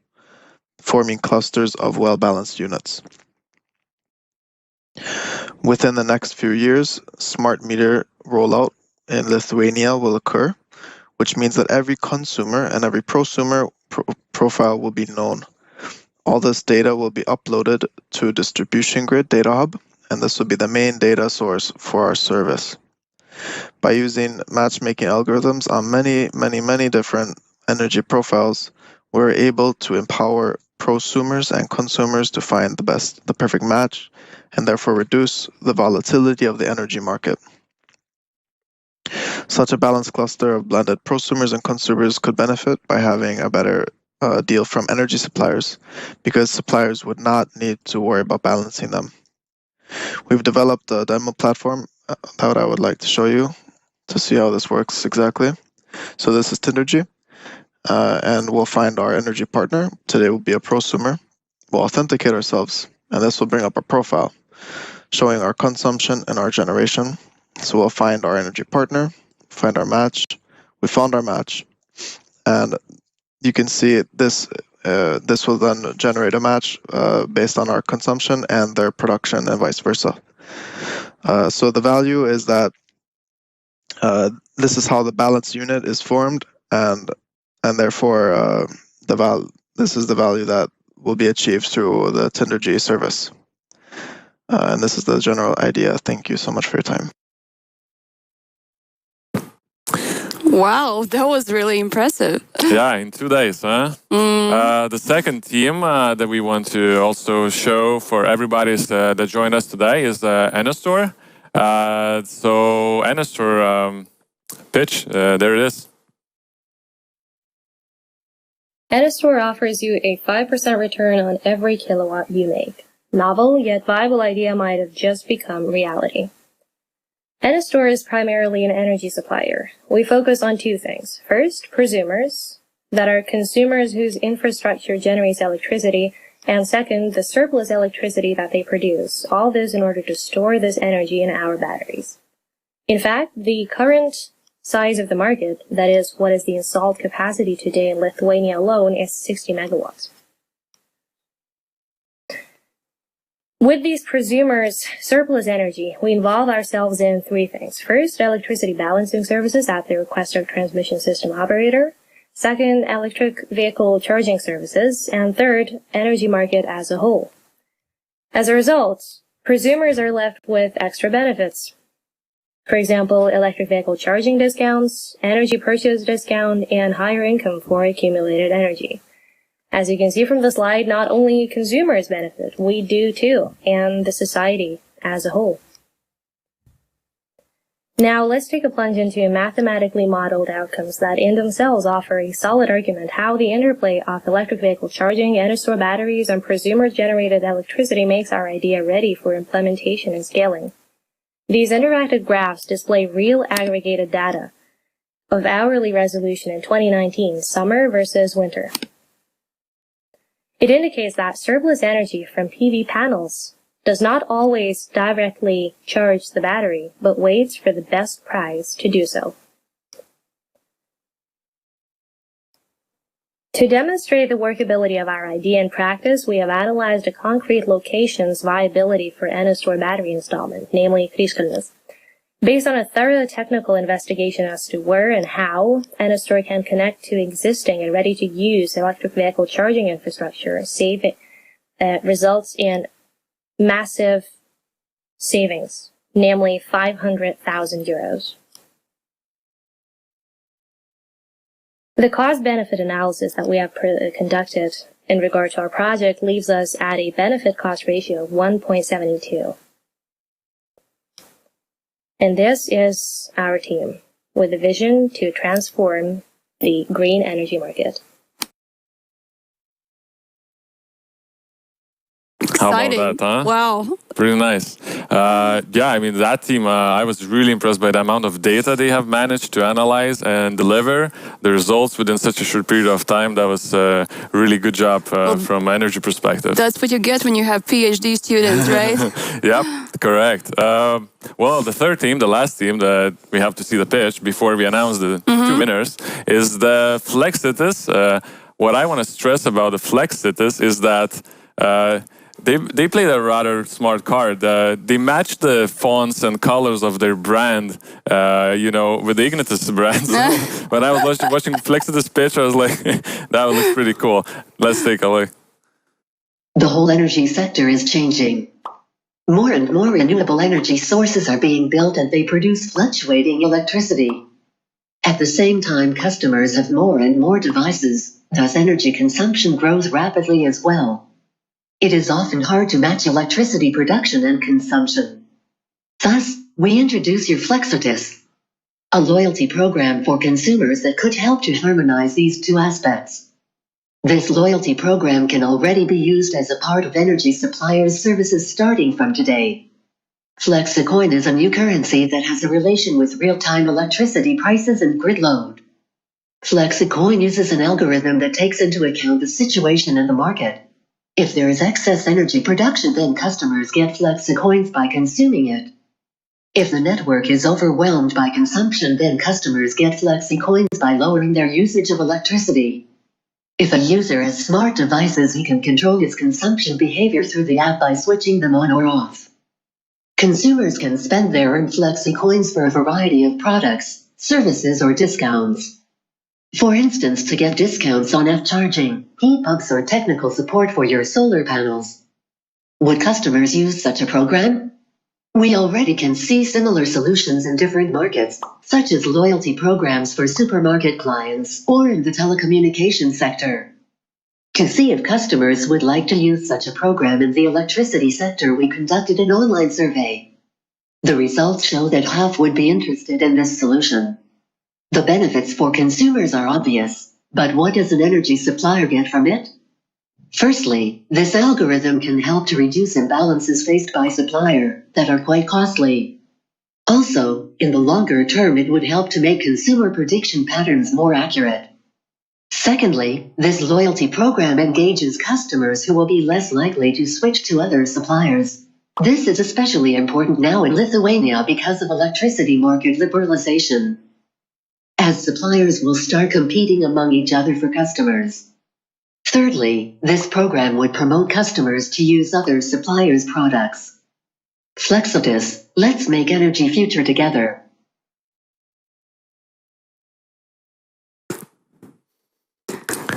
forming clusters of well-balanced units. Within the next few years, smart meter rollout in Lithuania will occur, which means that every consumer and every prosumer profile will be known. All this data will be uploaded to Distribution Grid Data Hub, and this will be the main data source for our service. By using matchmaking algorithms on many different energy profiles, we're able to empower prosumers and consumers to find the perfect match, and therefore reduce the volatility of the energy market. Such a balanced cluster of blended prosumers and consumers could benefit by having a better deal from energy suppliers, because suppliers would not need to worry about balancing them. We've developed a demo platform that I would like to show you to see how this works exactly. So this is Tindergy, and we'll find our energy partner. Today will be a prosumer. We'll authenticate ourselves, and this will bring up a profile showing our consumption and our generation. So we'll find our energy partner, find our match. We found our match, and you can see this. This will then generate a match based on our consumption and their production, and vice versa. So the value is that this is how the balance unit is formed, and therefore this is the value that will be achieved through the Tindergy service. And this is the general idea. Thank you so much for your time. Wow, that was really impressive. Yeah, in 2 days, huh? The second team that we want to also show for everybody that joined us today is Enastor. So Enastor, pitch, there it is. Enastor offers you a 5% return on every kilowatt you make. Novel yet viable idea might have just become reality. Enastor is primarily an energy supplier. We focus on two things. First, prosumers, that are consumers whose infrastructure generates electricity, and second, the surplus electricity that they produce, all this in order to store this energy in our batteries. In fact, the current size of the market, that is, what is the installed capacity today in Lithuania alone, is 60 megawatts. With these prosumers' surplus energy, we involve ourselves in three things. First, electricity balancing services at the request of transmission system operator. Second, electric vehicle charging services. And third, energy market as a whole. As a result, prosumers are left with extra benefits. For example, electric vehicle charging discounts, energy purchase discount, and higher income for accumulated energy. As you can see from the slide, not only consumers benefit, we do too, and the society as a whole. Now let's take a plunge into mathematically modeled outcomes that in themselves offer a solid argument how the interplay of electric vehicle charging, Enastor batteries, and prosumer-generated electricity makes our idea ready for implementation and scaling. These interactive graphs display real aggregated data of hourly resolution in 2019, summer versus winter. It indicates that surplus energy from PV panels does not always directly charge the battery, but waits for the best price to do so. To demonstrate the workability of our idea in practice, we have analyzed a concrete location's viability for Enastor battery installment, namely Kryžkalnis. Based on a thorough technical investigation as to where and how Enastor can connect to existing and ready-to-use electric vehicle charging infrastructure, results in massive savings, namely 500,000 euros. The cost-benefit analysis that we have conducted in regard to our project leaves us at a benefit-cost ratio of 1.72. And this is our team, with a vision to transform the green energy market. Exciting. How about that, huh? Wow. Pretty nice. Yeah, I mean, that team, I was really impressed by the amount of data they have managed to analyze and deliver the results within such a short period of time. That was a really good job from an energy perspective. That's what you get when you have PhD students, right? Yep, correct. Well, the third team, the last team that we have to see the pitch before we announce the two winners, is the Flexitas. What I want to stress about the Flexitas is that they played a rather smart card. They matched the fonts and colors of their brand, with the Ignitis brand. When I was watching Flexitas pitch, I was like, that looks pretty cool. Let's take a look. The whole energy sector is changing. More and more renewable energy sources are being built and they produce fluctuating electricity. At the same time, customers have more and more devices, thus energy consumption grows rapidly as well. It is often hard to match electricity production and consumption. Thus, we introduce your Flexitis, a loyalty program for consumers that could help to harmonize these two aspects. This loyalty program can already be used as a part of energy suppliers' services starting from today. Flexicoin is a new currency that has a relation with real-time electricity prices and grid load. Flexicoin uses an algorithm that takes into account the situation in the market. If there is excess energy production, then customers get Flexicoins by consuming it. If the network is overwhelmed by consumption, then customers get Flexicoins by lowering their usage of electricity. If a user has smart devices, he can control his consumption behavior through the app by switching them on or off. Consumers can spend their earned Flexicoins for a variety of products, services, or discounts. For instance, to get discounts on F-charging, heat pumps, or technical support for your solar panels. Would customers use such a program? We already can see similar solutions in different markets, such as loyalty programs for supermarket clients or in the telecommunications sector. To see if customers would like to use such a program in the electricity sector, we conducted an online survey. The results show that half would be interested in this solution. The benefits for consumers are obvious, but what does an energy supplier get from it? Firstly, this algorithm can help to reduce imbalances faced by supplier that are quite costly. Also, in the longer term, it would help to make consumer prediction patterns more accurate. Secondly, this loyalty program engages customers who will be less likely to switch to other suppliers. This is especially important now in Lithuania because of electricity market liberalization, as suppliers will start competing among each other for customers. Thirdly, this program would promote customers to use other suppliers' products. Flexitis, let's make energy future together.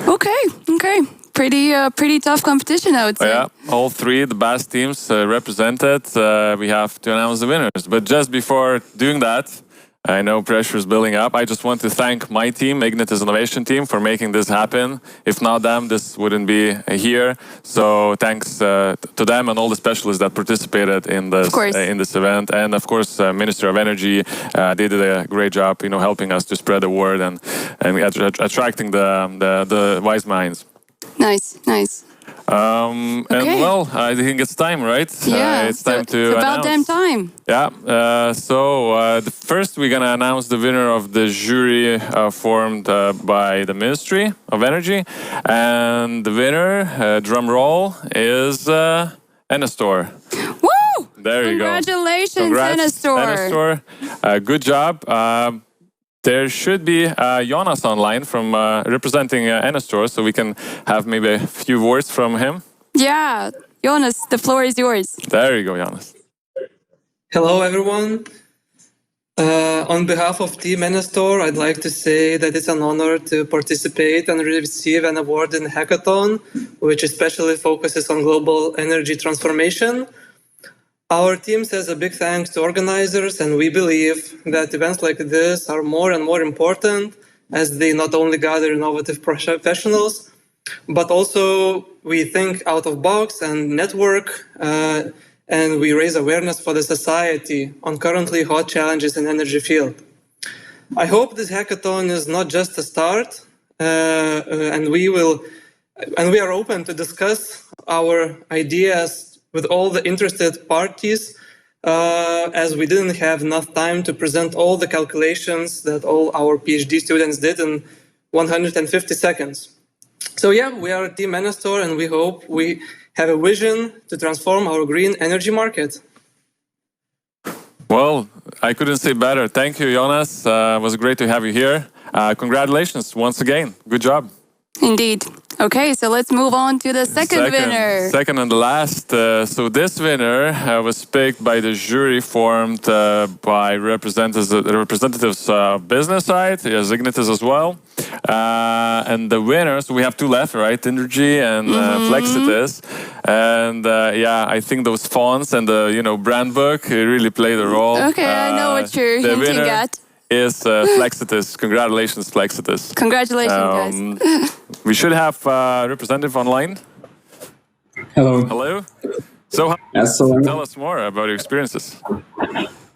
Okay. Pretty tough competition, I would say. Yeah, all three, the best teams represented. We have to announce the winners. But just before doing that, I know pressure is building up. I just want to thank my team, Ignitis Innovation Team, for making this happen. If not them, this wouldn't be here. So thanks to them and all the specialists that participated in this event. And of course, Ministry of Energy, they did a great job, helping us to spread the word and attracting the wise minds. Nice. And well, I think it's time, right? Yeah, it's time to it's about damn time. Yeah. So first, we're gonna announce the winner of the jury formed by the Ministry of Energy, and the winner, drum roll, is Enestor. Woo! There you go. Congratulations, Enestor. Good job. There should be Jonas online from representing Enestor, so we can have maybe a few words from him. Yeah, Jonas, the floor is yours. There you go, Jonas. Hello, everyone. On behalf of Team Enestor, I'd like to say that it's an honor to participate and receive an award in Hackathon, which especially focuses on global energy transformation. Our team says a big thanks to organizers, and we believe that events like this are more and more important as they not only gather innovative professionals, but also we think out of box and network, and we raise awareness for the society on currently hot challenges in energy field. I hope this hackathon is not just a start, and we are open to discuss our ideas with all the interested parties, as we didn't have enough time to present all the calculations that all our PhD students did in 150 seconds. So yeah, we are Team Enestor, and we hope we have a vision to transform our green energy market. Well, I couldn't say better. Thank you, Jonas. It was great to have you here. Congratulations once again. Good job. Indeed. Okay, so let's move on to the second winner. Second and the last. So this winner was picked by the jury formed by representatives business side, yes, Ignitis as well. And the winners, we have two left, right? Indergy and Flexitis. And yeah, I think those fonts and the brand book really played a role. Okay, I know what you're hinting at. Is Flexitis. Congratulations, Flexitis. Congratulations, guys. We should have a representative online. Hello. Hello. So, tell us more about your experiences.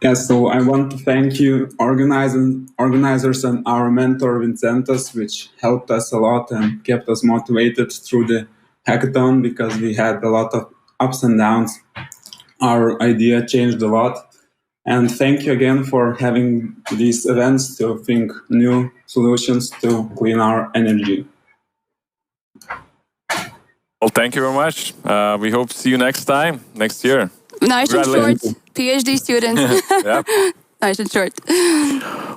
Yes, so I want to thank you, organizers and our mentor, Vincentus, which helped us a lot and kept us motivated through the hackathon because we had a lot of ups and downs. Our idea changed a lot. And thank you again for having these events to think new solutions to clean our energy. Well, thank you very much. We hope to see you next time, next year. Nice and short, PhD student. Yep. Nice and short.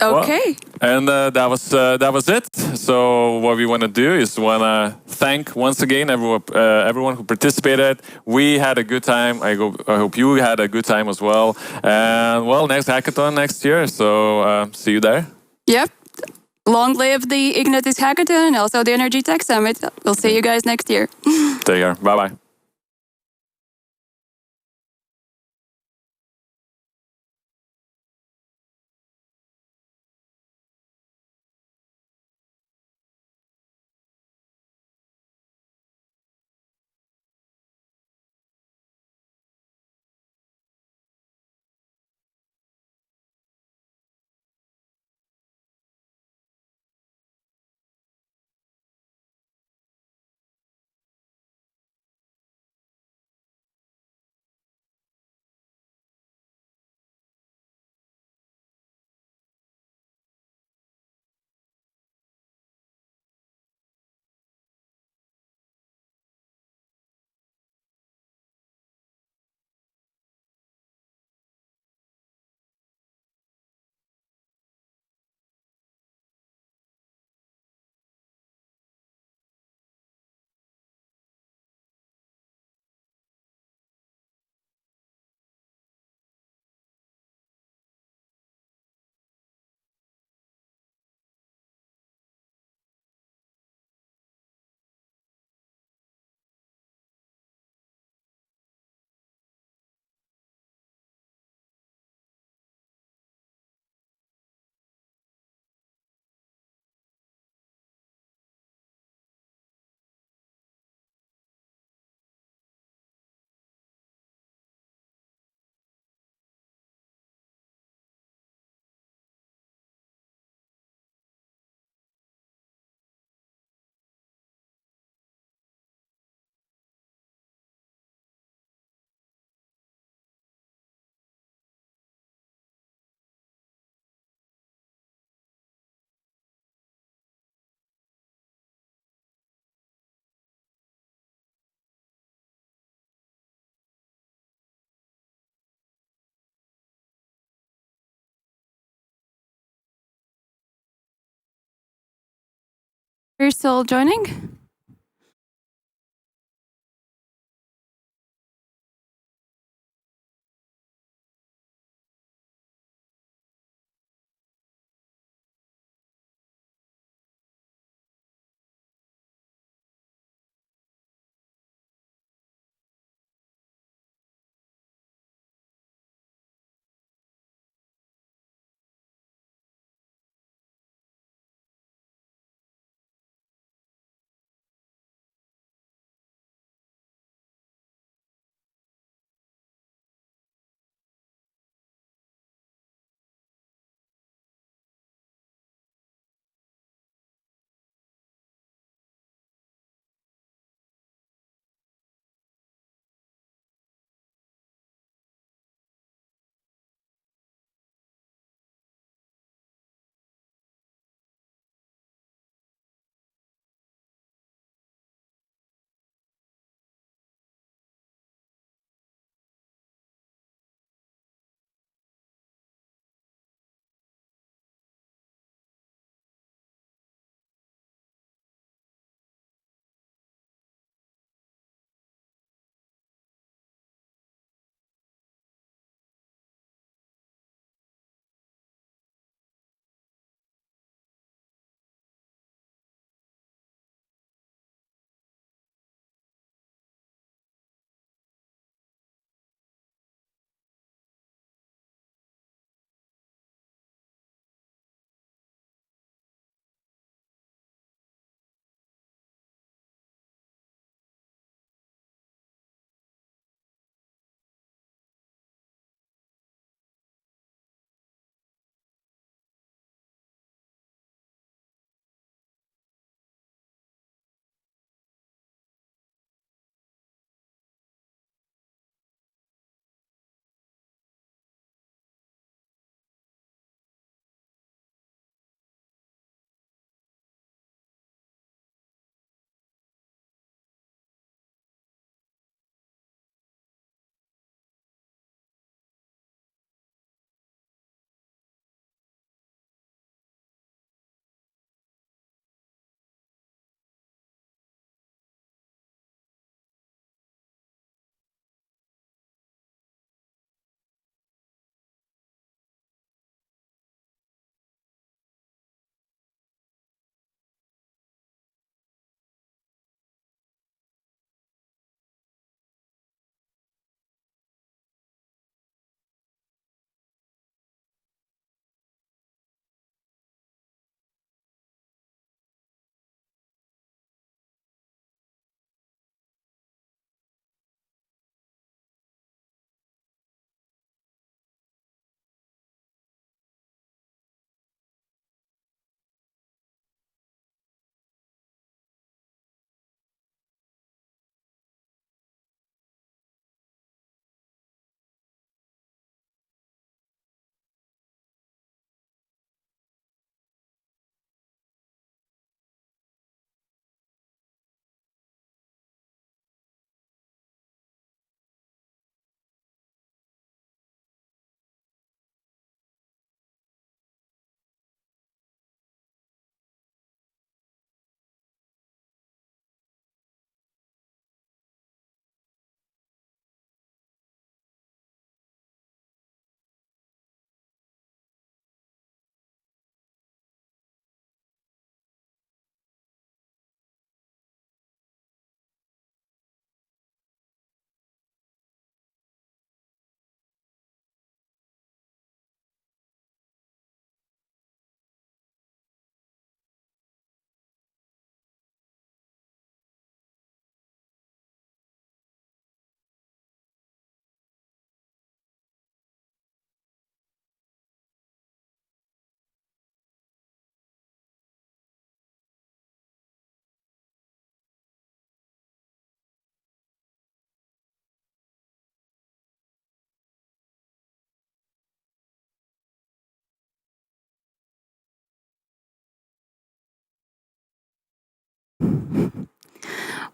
Okay. Well, and that was it. So what we want to do is want to thank once again everyone who participated. We had a good time. I hope you had a good time as well. And well, next hackathon next year. So see you there. Yep. Long live the Ignitis Hackathon and also the Energy Tech Summit. We'll see you guys next year. Take care. Bye-bye. You're still joining?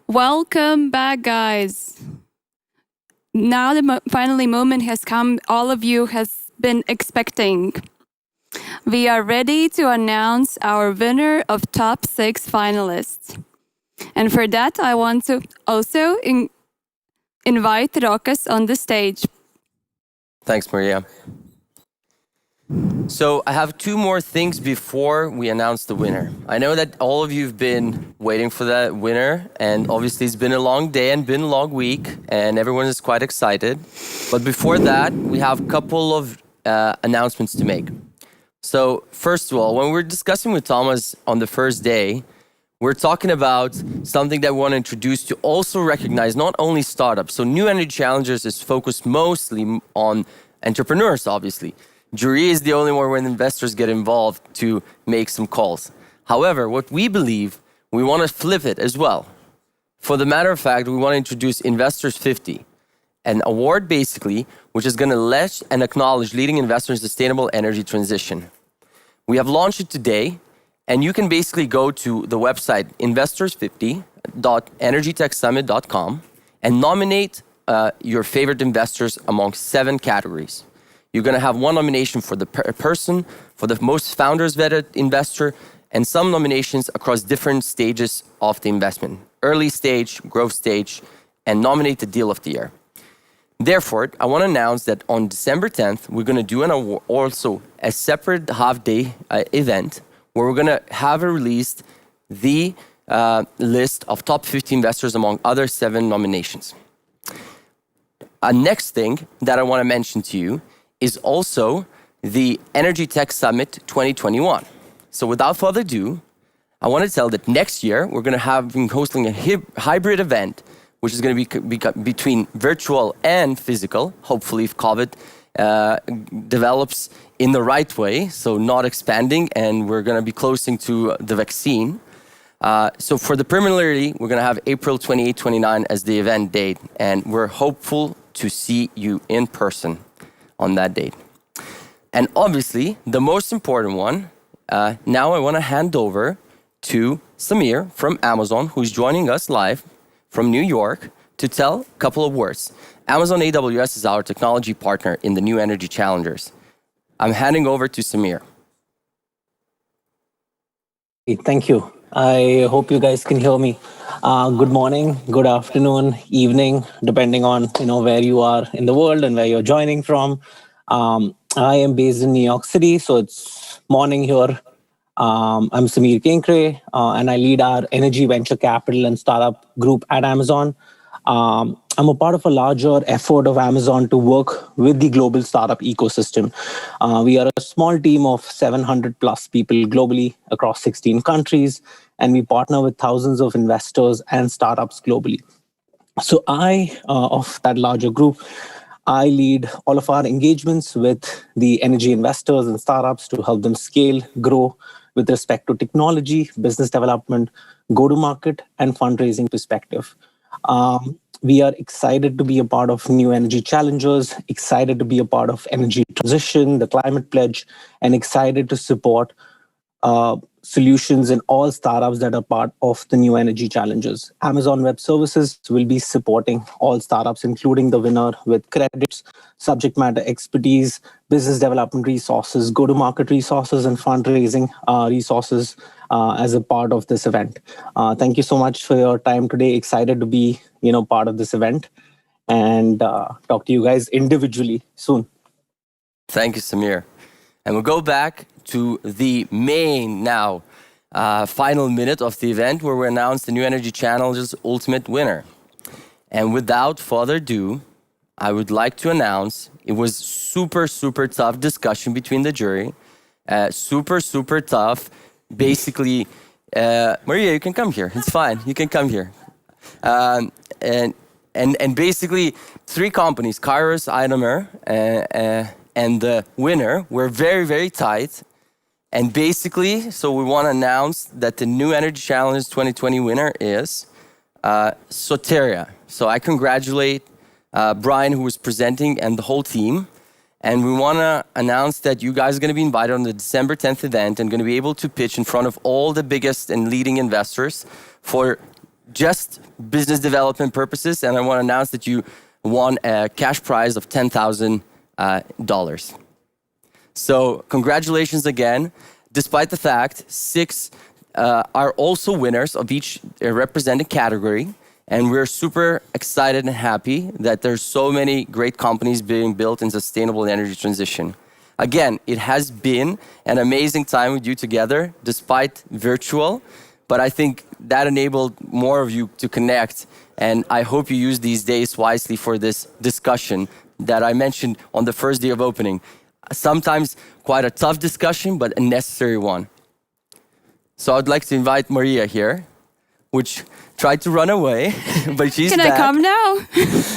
Welcome back, guys. Now the finally moment has come all of you has been expecting. We are ready to announce our winner of top 6 finalists. And for that, I want to also invite Rokas on the stage. Thanks, Maria. So I have 2 more things before we announce the winner. I know that all of you have been waiting for that winner, and obviously it's been a long day and been a long week, and everyone is quite excited. But before that, we have a couple of announcements to make. So first of all, when we're discussing with Thomas on the first day, we're talking about something that we want to introduce to also recognize not only startups. So New Energy Challengers is focused mostly on entrepreneurs, obviously. Jury is the only one where investors get involved to make some calls. However, what we believe, we want to flip it as well. For the matter of fact, we want to introduce Investors 50, an award basically, which is going to let and acknowledge leading investors in sustainable energy transition. We have launched it today, and you can basically go to the website investors50.energytechsummit.com and nominate your favorite investors among 7 categories. You're going to have 1 nomination for the person, for the most founders vetted investor, and some nominations across different stages of the investment, early stage, growth stage, and nominate the deal of the year. Therefore, I want to announce that on December 10th, we're going to do also a separate half-day event where we're going to have released the list of top 50 investors among other 7 nominations. A next thing that I want to mention to you is also the Energy Tech Summit 2021. So without further ado, I want to tell that next year we're going to be hosting a hybrid event, which is going to be between virtual and physical, hopefully if COVID develops in the right way, so not expanding, and we're going to be closing to the vaccine. So for the preliminary, we're going to have April 28, 29 as the event date, and we're hopeful to see you in person on that date. And obviously, the most important one, now I want to hand over to Samir from Amazon, who's joining us live from New York to tell a couple of words. Amazon AWS is our technology partner in the New Energy Challengers. I'm handing over to Samir. Thank you. I hope you guys can hear me. Good morning, good afternoon, evening, depending on where you are in the world and where you're joining from. I am based in New York City, so it's morning here. I'm Samir Kenkre, and I lead our energy venture capital and startup group at Amazon. I'm a part of a larger effort of Amazon to work with the global startup ecosystem. We are a small team of 700 plus people globally across 16 countries, and we partner with thousands of investors and startups globally. So of that larger group, I lead all of our engagements with the energy investors and startups to help them scale, grow with respect to technology, business development, go-to-market, and fundraising perspective. We are excited to be a part of New Energy Challengers, excited to be a part of energy transition, the climate pledge, and excited to support solutions in all startups that are part of the New Energy Challengers. Amazon Web Services will be supporting all startups, including the winner, with credits, subject matter expertise, business development resources, go-to-market resources, and fundraising resources as a part of this event. Thank you so much for your time today. Excited to be part of this event and talk to you guys individually soon. Thank you, Samir. And we'll go back to the main now final minute of the event where we announce the New Energy Challengers ultimate winner. And without further ado, I would like to announce it was super tough discussion between the jury. Super tough. Basically, Maria, you can come here. It's fine. You can come here. And basically, 3 companies, Kairos, Idamer, and the winner were very tight. And basically, so we want to announce that the New Energy Challenge 2020 winner is Soteria. So I congratulate Brian, who was presenting, and the whole team. And we want to announce that you guys are going to be invited on the December 10th event and going to be able to pitch in front of all the biggest and leading investors for just business development purposes, and I want to announce that you won a cash prize of $10,000. So congratulations again. Despite the fact 6 are also winners of each represented category, and we're super excited and happy that there's so many great companies being built in sustainable energy transition. Again, it has been an amazing time with you together, despite virtual, but I think that enabled more of you to connect, and I hope you use these days wisely for this discussion that I mentioned on the first day of opening. Sometimes quite a tough discussion, but a necessary one. So I'd like to invite Maria here, which tried to run away, but she's back. Can I come now?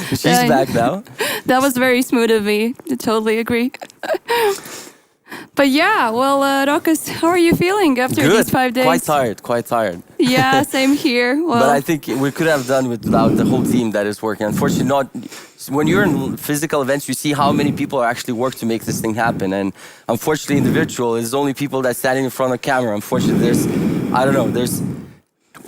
She's back now. That was very smooth of me. I totally agree. But yeah, well, Rokas, how are you feeling after these 5 days? Quite tired. Yeah, same here. Well, but I think we could have done without the whole team that is working. Unfortunately, when you're in physical events, you see how many people actually work to make this thing happen. And unfortunately, in the virtual, it's only people that standing in front of the camera. Unfortunately, there's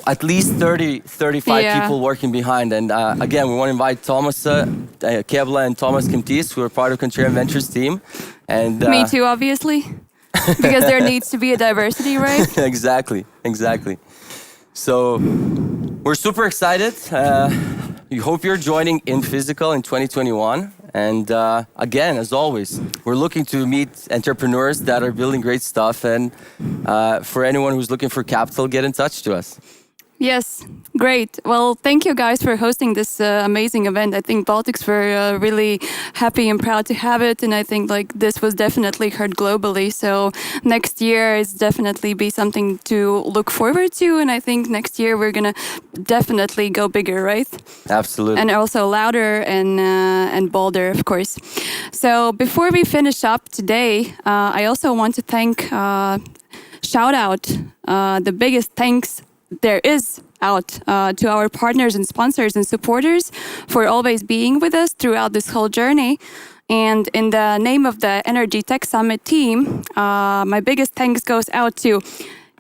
at least 30, 35 people working behind. And again, we want to invite Thomas Kebla and Thomas Kimtis, who are part of Contrarian Ventures team. And me too, obviously, because there needs to be a diversity, right? Exactly. So we're super excited. We hope you're joining in physical in 2021. And again, as always, we're looking to meet entrepreneurs that are building great stuff. And for anyone who's looking for capital, get in touch to us. Yes, great. Well, thank you guys for hosting this amazing event. I think Baltics were really happy and proud to have it, and I think this was definitely heard globally. So next year is definitely be something to look forward to, and I think next year we're gonna definitely go bigger, right? Absolutely. And also louder and bolder, of course. So before we finish up today, I also want to shout out the biggest thanks there is out to our partners and sponsors and supporters for always being with us throughout this whole journey. And in the name of the Energy Tech Summit team, my biggest thanks goes out to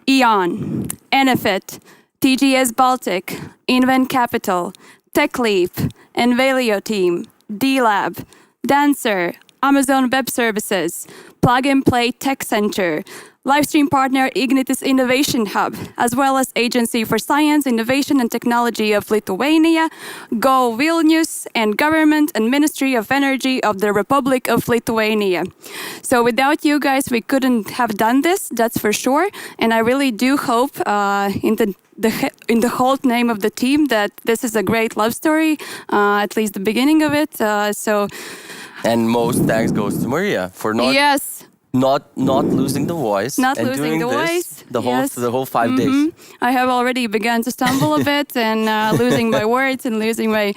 E.ON, Enefit, TGS Baltic, Invent Capital, TechLeap, Envelio team, D-Lab, Dancer, Amazon Web Services, Plug and Play Tech Center, Livestream partner Ignitis Innovation Hub, as well as Agency for Science, Innovation and Technology of Lithuania, Go Vilnius, and Government and Ministry of Energy of the Republic of Lithuania. So without you guys, we couldn't have done this, that's for sure. And I really do hope in the whole name of the team that this is a great love story, at least the beginning of it. And most thanks goes to Maria for not losing the voice. Not and losing doing the this voice. the whole 5 days. I have already begun to stumble a bit and losing my words and losing my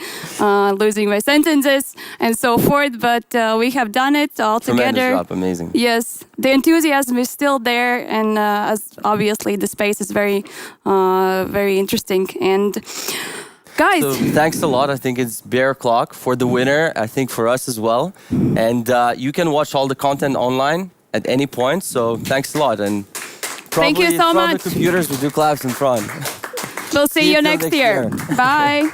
sentences and so forth. But we have done it all together. Tremendous job, amazing. Yes, the enthusiasm is still there, and as obviously the space is very, very interesting. And guys, so thanks a lot. I think it's Bear Clock for the winner. I think for us as well. And you can watch all the content online at any point. So thanks a lot. And probably thank you so much. The computers will do claps in front. We'll see you next year. Bye.